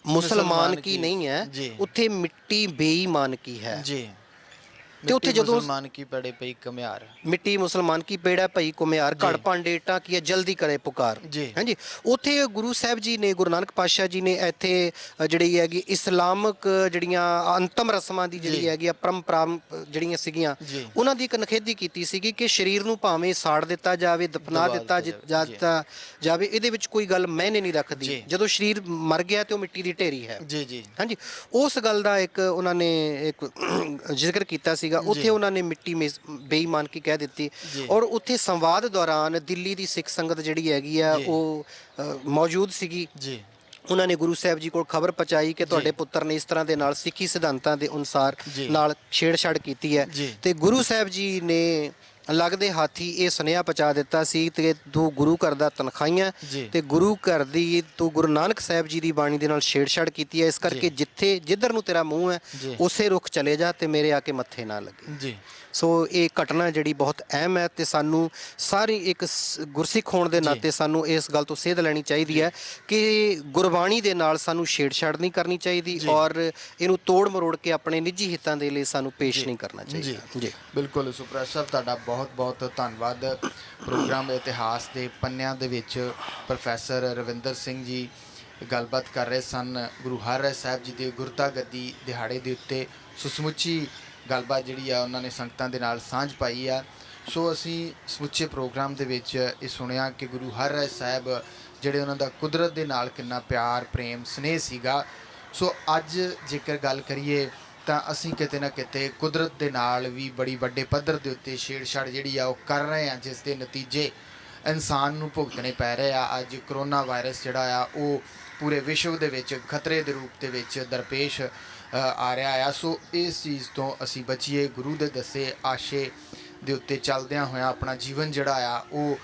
ਮੁਸਲਮਾਨ ਕੀ ਨਹੀਂ ਹੈ, ਉੱਥੇ ਮਿੱਟੀ ਬੇਈਮਾਨ ਕੀ ਹੈ ਜੀ। ਤੇ ਉੱਥੇ ਜਦੋਂ
ਮੁਸਲਮਾਨ ਕੀ ਪੜੇ ਪਈ ਕਮਿਆਰ,
ਮਿੱਟੀ ਮੁਸਲਮਾਨ ਕੀ ਪੇੜਾ ਪਈ ਕੁਮਿਆਰ, ਘੜ ਭਾਂਡੇ ਟਾਕੀਆ ਜਲਦੀ ਕਰੇ ਪੁਕਾਰ। ਹਾਂਜੀ, ਉੱਥੇ ਗੁਰੂ ਸਾਹਿਬ ਜੀ ਨੇ, ਗੁਰੂ ਨਾਨਕ ਪਾਤਸ਼ਾਹ ਜੀ ਨੇ ਇੱਥੇ ਜਿਹੜੀ ਹੈਗੀ ਇਸਲਾਮਕ ਜਿਹੜੀਆਂ ਅੰਤਮ ਰਸਮਾਂ ਦੀ ਜਿਹੜੀ ਹੈਗੀ ਆ ਪਰੰਪਰਾ ਜਿਹੜੀਆਂ ਸੀਗੀਆਂ ਉਹਨਾਂ ਦੀ ਇੱਕ ਨਿਖੇਧੀ ਕੀਤੀ ਸੀਗੀ ਕਿ ਸਰੀਰ ਨੂੰ ਭਾਵੇਂ ਸਾੜ ਦਿੱਤਾ ਜਾਵੇ, ਦਫਨਾ ਦਿੱਤਾ ਜਾਵੇ, ਇਹਦੇ ਵਿੱਚ ਕੋਈ ਗੱਲ ਮਾਇਨੇ ਨਹੀਂ ਰੱਖਦੀ। ਜਦੋਂ ਸਰੀਰ ਮਰ ਗਿਆ ਤੇ ਉਹ ਮਿੱਟੀ ਦੀ ਢੇਰੀ ਹੈ ਜੀ। ਹਾਂਜੀ, ਉਸ ਗੱਲ ਦਾ ਇੱਕ ਉਹਨਾਂ ਨੇ ਇੱਕ ਜ਼ਿਕਰ ਕੀਤਾ ਸੀ। ਉੱਥੇ ਉਹਨਾਂ ਨੇ ਮਿੱਟੀ ਬੇਈਮਾਨ ਕੀ ਕਹਿ ਦਿੱਤੀ। ਔਰ ਉੱਥੇ ਸੰਵਾਦ ਦੌਰਾਨ ਦਿੱਲੀ ਦੀ ਸਿੱਖ ਸੰਗਤ ਜਿਹੜੀ ਹੈਗੀ ਆ ਉਹ ਮੌਜੂਦ ਸੀਗੀ। ਉਹਨਾਂ ਨੇ ਗੁਰੂ ਸਾਹਿਬ ਜੀ ਕੋਲ ਖਬਰ ਪਹੁੰਚਾਈ ਕਿ ਤੁਹਾਡੇ ਪੁੱਤਰ ਨੇ ਇਸ ਤਰ੍ਹਾਂ ਦੇ ਨਾਲ ਸਿੱਖੀ ਸਿਧਾਂਤਾਂ ਦੇ ਅਨੁਸਾਰ ਨਾਲ ਛੇੜਛਾੜ ਕੀਤੀ ਹੈ। ਤੇ ਗੁਰੂ ਸਾਹਿਬ ਜੀ ਨੇ ਲੱਗਦੇ ਹਾਥੀ ਇਹ ਸੁਨੇਹਾ ਪਹੁੰਚਾ ਦਿੱਤਾ ਸੀ ਤੇ ਤੂੰ ਗੁਰੂ ਘਰ ਦਾ ਤਨਖਾਹੀਆਂ ਤੇ ਗੁਰੂ ਘਰ ਦੀ ਤੂੰ ਗੁਰੂ ਨਾਨਕ ਸਾਹਿਬ ਜੀ ਦੀ ਬਾਣੀ ਦੇ ਨਾਲ ਛੇੜਛਾੜ ਕੀਤੀ ਹੈ, ਇਸ ਕਰਕੇ ਜਿੱਧਰ ਨੂੰ ਤੇਰਾ ਮੂੰਹ ਹੈ ਉਸੇ ਰੁਖ ਚਲੇ ਜਾ ਤੇ ਮੇਰੇ ਆ ਕੇ ਮੱਥੇ ਨਾ ਲੱਗੇ ਜੀ। ਸੋ ਇਹ ਘਟਨਾ ਜਿਹੜੀ ਬਹੁਤ ਅਹਿਮ ਹੈ ਤੇ ਸਾਨੂੰ ਸਾਰੀ ਇੱਕ ਗੁਰਸਿੱਖ ਹੋਣ ਦੇ ਨਾਤੇ ਸਾਨੂੰ ਇਸ ਗੱਲ ਤੋਂ ਸੇਧ ਲੈਣੀ ਚਾਹੀਦੀ ਹੈ ਕਿ ਗੁਰਬਾਣੀ ਦੇ ਨਾਲ ਸਾਨੂੰ ਛੇੜਛਾੜ ਨਹੀਂ ਕਰਨੀ ਚਾਹੀਦੀ ਔਰ ਇਹਨੂੰ ਤੋੜ ਮਰੋੜ ਕੇ ਆਪਣੇ ਨਿੱਜੀ ਹਿੱਤਾਂ ਦੇ ਲਈ ਸਾਨੂੰ ਪੇਸ਼ ਨਹੀਂ ਕਰਨਾ ਚਾਹੀਦਾ ਜੀ।
ਬਿਲਕੁਲ ਸੁਪ੍ਰਕਾਸ਼ ਸਾਹਿਬ, ਤੁਹਾਡਾ ਬਹੁਤ ਬਹੁਤ ਧੰਨਵਾਦ। ਪ੍ਰੋਗਰਾਮ ਇਤਿਹਾਸ ਦੇ ਪੰਨਿਆਂ ਦੇ ਵਿੱਚ ਪ੍ਰੋਫੈਸਰ ਰਵਿੰਦਰ ਸਿੰਘ ਜੀ ਗੱਲਬਾਤ ਕਰ ਰਹੇ ਸਨ ਗੁਰੂ ਹਰਿਰਾਏ ਸਾਹਿਬ ਜੀ ਦੇ ਗੁਰਤਾ ਗੱਦੀ ਦਿਹਾੜੇ ਦੇ ਉੱਤੇ। ਸੋ ਸਮੁੱਚੀ ਗੱਲਬਾਤ ਜਿਹੜੀ ਆ ਉਹਨਾਂ ਨੇ ਸੰਗਤਾਂ ਦੇ ਨਾਲ ਸਾਂਝ ਪਾਈ ਆ। ਸੋ ਅਸੀਂ ਸਮੁੱਚੇ ਪ੍ਰੋਗਰਾਮ ਦੇ ਵਿੱਚ ਇਹ ਸੁਣਿਆ ਕਿ ਗੁਰੂ ਹਰਿਰਾਏ ਸਾਹਿਬ ਜਿਹੜੇ ਉਹਨਾਂ ਦਾ ਕੁਦਰਤ ਦੇ ਨਾਲ ਕਿੰਨਾ ਪਿਆਰ ਪ੍ਰੇਮ ਸਨੇਹ ਸੀਗਾ। ਸੋ ਅੱਜ ਜੇਕਰ ਗੱਲ ਕਰੀਏ ਤਾਂ ਅਸੀਂ ਕਿਤੇ ਨਾ ਕਿਤੇ ਕੁਦਰਤ ਦੇ ਨਾਲ ਵੀ ਬੜੀ ਵੱਡੇ ਪੱਧਰ ਦੇ ਉੱਤੇ ਛੇੜਛਾੜ ਜਿਹੜੀ ਆ ਉਹ ਕਰ ਰਹੇ ਹਾਂ, ਜਿਸ ਦੇ ਨਤੀਜੇ ਇਨਸਾਨ ਨੂੰ ਭੁਗਤਣੇ ਪੈ ਰਹੇ ਆ। ਅੱਜ ਕਰੋਨਾ ਵਾਇਰਸ ਜਿਹੜਾ ਆ ਉਹ ਪੂਰੇ ਵਿਸ਼ਵ ਦੇ ਵਿੱਚ ਖਤਰੇ ਦੇ ਰੂਪ ਦੇ ਵਿੱਚ ਦਰਪੇਸ਼ ਆ ਰਿਹਾ ਆ। ਸੋ ਇਸ ਚੀਜ਼ ਤੋਂ ਅਸੀਂ ਬਚੀਏ, ਗੁਰੂ ਦੇ ਦੱਸੇ ਆਸ਼ੇ ਦੇ ਉੱਤੇ ਚੱਲਦਿਆਂ ਹੋਇਆਂ ਆਪਣਾ ਜੀਵਨ ਜਿਹੜਾ ਆ ਉਹ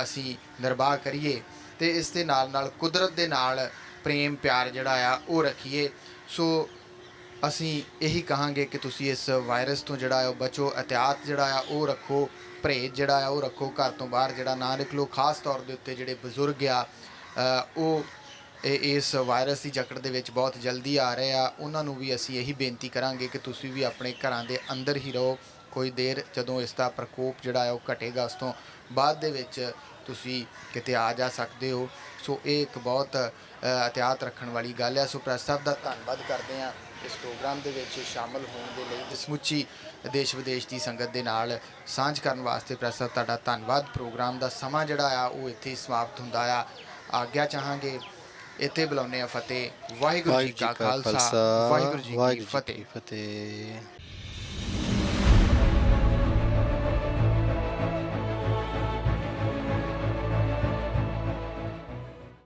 ਅਸੀਂ ਨਿਰਵਾਹ ਕਰੀਏ ਤੇ ਇਸ ਦੇ ਨਾਲ ਨਾਲ ਕੁਦਰਤ ਦੇ ਨਾਲ ਪ੍ਰੇਮ ਪਿਆਰ ਜਿਹੜਾ ਆ ਉਹ ਰੱਖੀਏ। ਸੋ ਅਸੀਂ ਇਹੀ ਕਹਾਂਗੇ ਕਿ ਤੁਸੀਂ ਇਸ ਵਾਇਰਸ ਤੋਂ ਜਿਹੜਾ ਉਹ ਬਚੋ, ਅਹਿਤਿਆਤ ਜਿਹੜਾ ਆ ਉਹ ਰੱਖੋ, ਪਰਹੇਜ਼ ਜਿਹੜਾ ਆ ਉਹ ਰੱਖੋ, ਘਰ ਤੋਂ ਬਾਹਰ ਜਿਹੜਾ ਨਾ ਨਿਕਲੋ। ਖਾਸ ਤੌਰ ਦੇ ਉੱਤੇ ਜਿਹੜੇ ਬਜ਼ੁਰਗ ਆ ਉਹ ਇਸ ਵਾਇਰਸ ਦੀ ਜਕੜ ਦੇ ਵਿੱਚ ਬਹੁਤ ਜਲਦੀ ਆ ਰਹੇ ਆ, ਉਹਨਾਂ ਨੂੰ ਵੀ ਅਸੀਂ ਇਹੀ ਬੇਨਤੀ ਕਰਾਂਗੇ ਕਿ ਤੁਸੀਂ ਵੀ ਆਪਣੇ ਘਰਾਂ ਦੇ ਅੰਦਰ ਹੀ ਰਹੋ ਕੋਈ ਦੇਰ। ਜਦੋਂ ਇਸ ਦਾ ਪ੍ਰਕੋਪ ਜਿਹੜਾ ਹੈ ਉਹ ਘਟੇਗਾ, ਉਸ ਤੋਂ ਬਾਅਦ ਦੇ ਵਿੱਚ ਤੁਸੀਂ ਕਿਤੇ ਆ ਜਾ ਸਕਦੇ ਹੋ। ਸੋ ਇਹ ਇੱਕ ਬਹੁਤ ਇhtiyਾਤ ਰੱਖਣ ਵਾਲੀ ਗੱਲ ਹੈ। ਸੋ ਪ੍ਰੈਸ ਸਾਹਿਬ ਦਾ ਧੰਨਵਾਦ ਕਰਦੇ ਹਾਂ ਇਸ ਪ੍ਰੋਗਰਾਮ ਦੇ ਵਿੱਚ ਸ਼ਾਮਲ ਹੋਣ ਦੇ ਲਈ। ਸਮੁੱਚੀ ਦੇਸ਼ ਵਿਦੇਸ਼ ਦੀ ਸੰਗਤ ਦੇ ਨਾਲ ਸਾਂਝ ਕਰਨ ਵਾਸਤੇ ਪ੍ਰੈਸ ਸਾਹਿਬ ਤੁਹਾਡਾ ਧੰਨਵਾਦ। ਪ੍ਰੋਗਰਾਮ ਦਾ ਸਮਾਂ ਜਿਹੜਾ ਆ ਉਹ ਇੱਥੇ ਹੀ ਸਮਾਪਤ ਹੁੰਦਾ ਆ। ਆਗਿਆ ਚਾਹਾਂਗੇ, ਇੱਥੇ ਬੁਲਾਉਂਦੇ ਆ ਫਤਿਹ। ਵਾਹਿਗੁਰੂ ਜੀ ਕਾ ਖਾਲਸਾ, ਵਾਹਿਗੁਰੂ ਜੀ ਕੀ ਫਤਿਹ।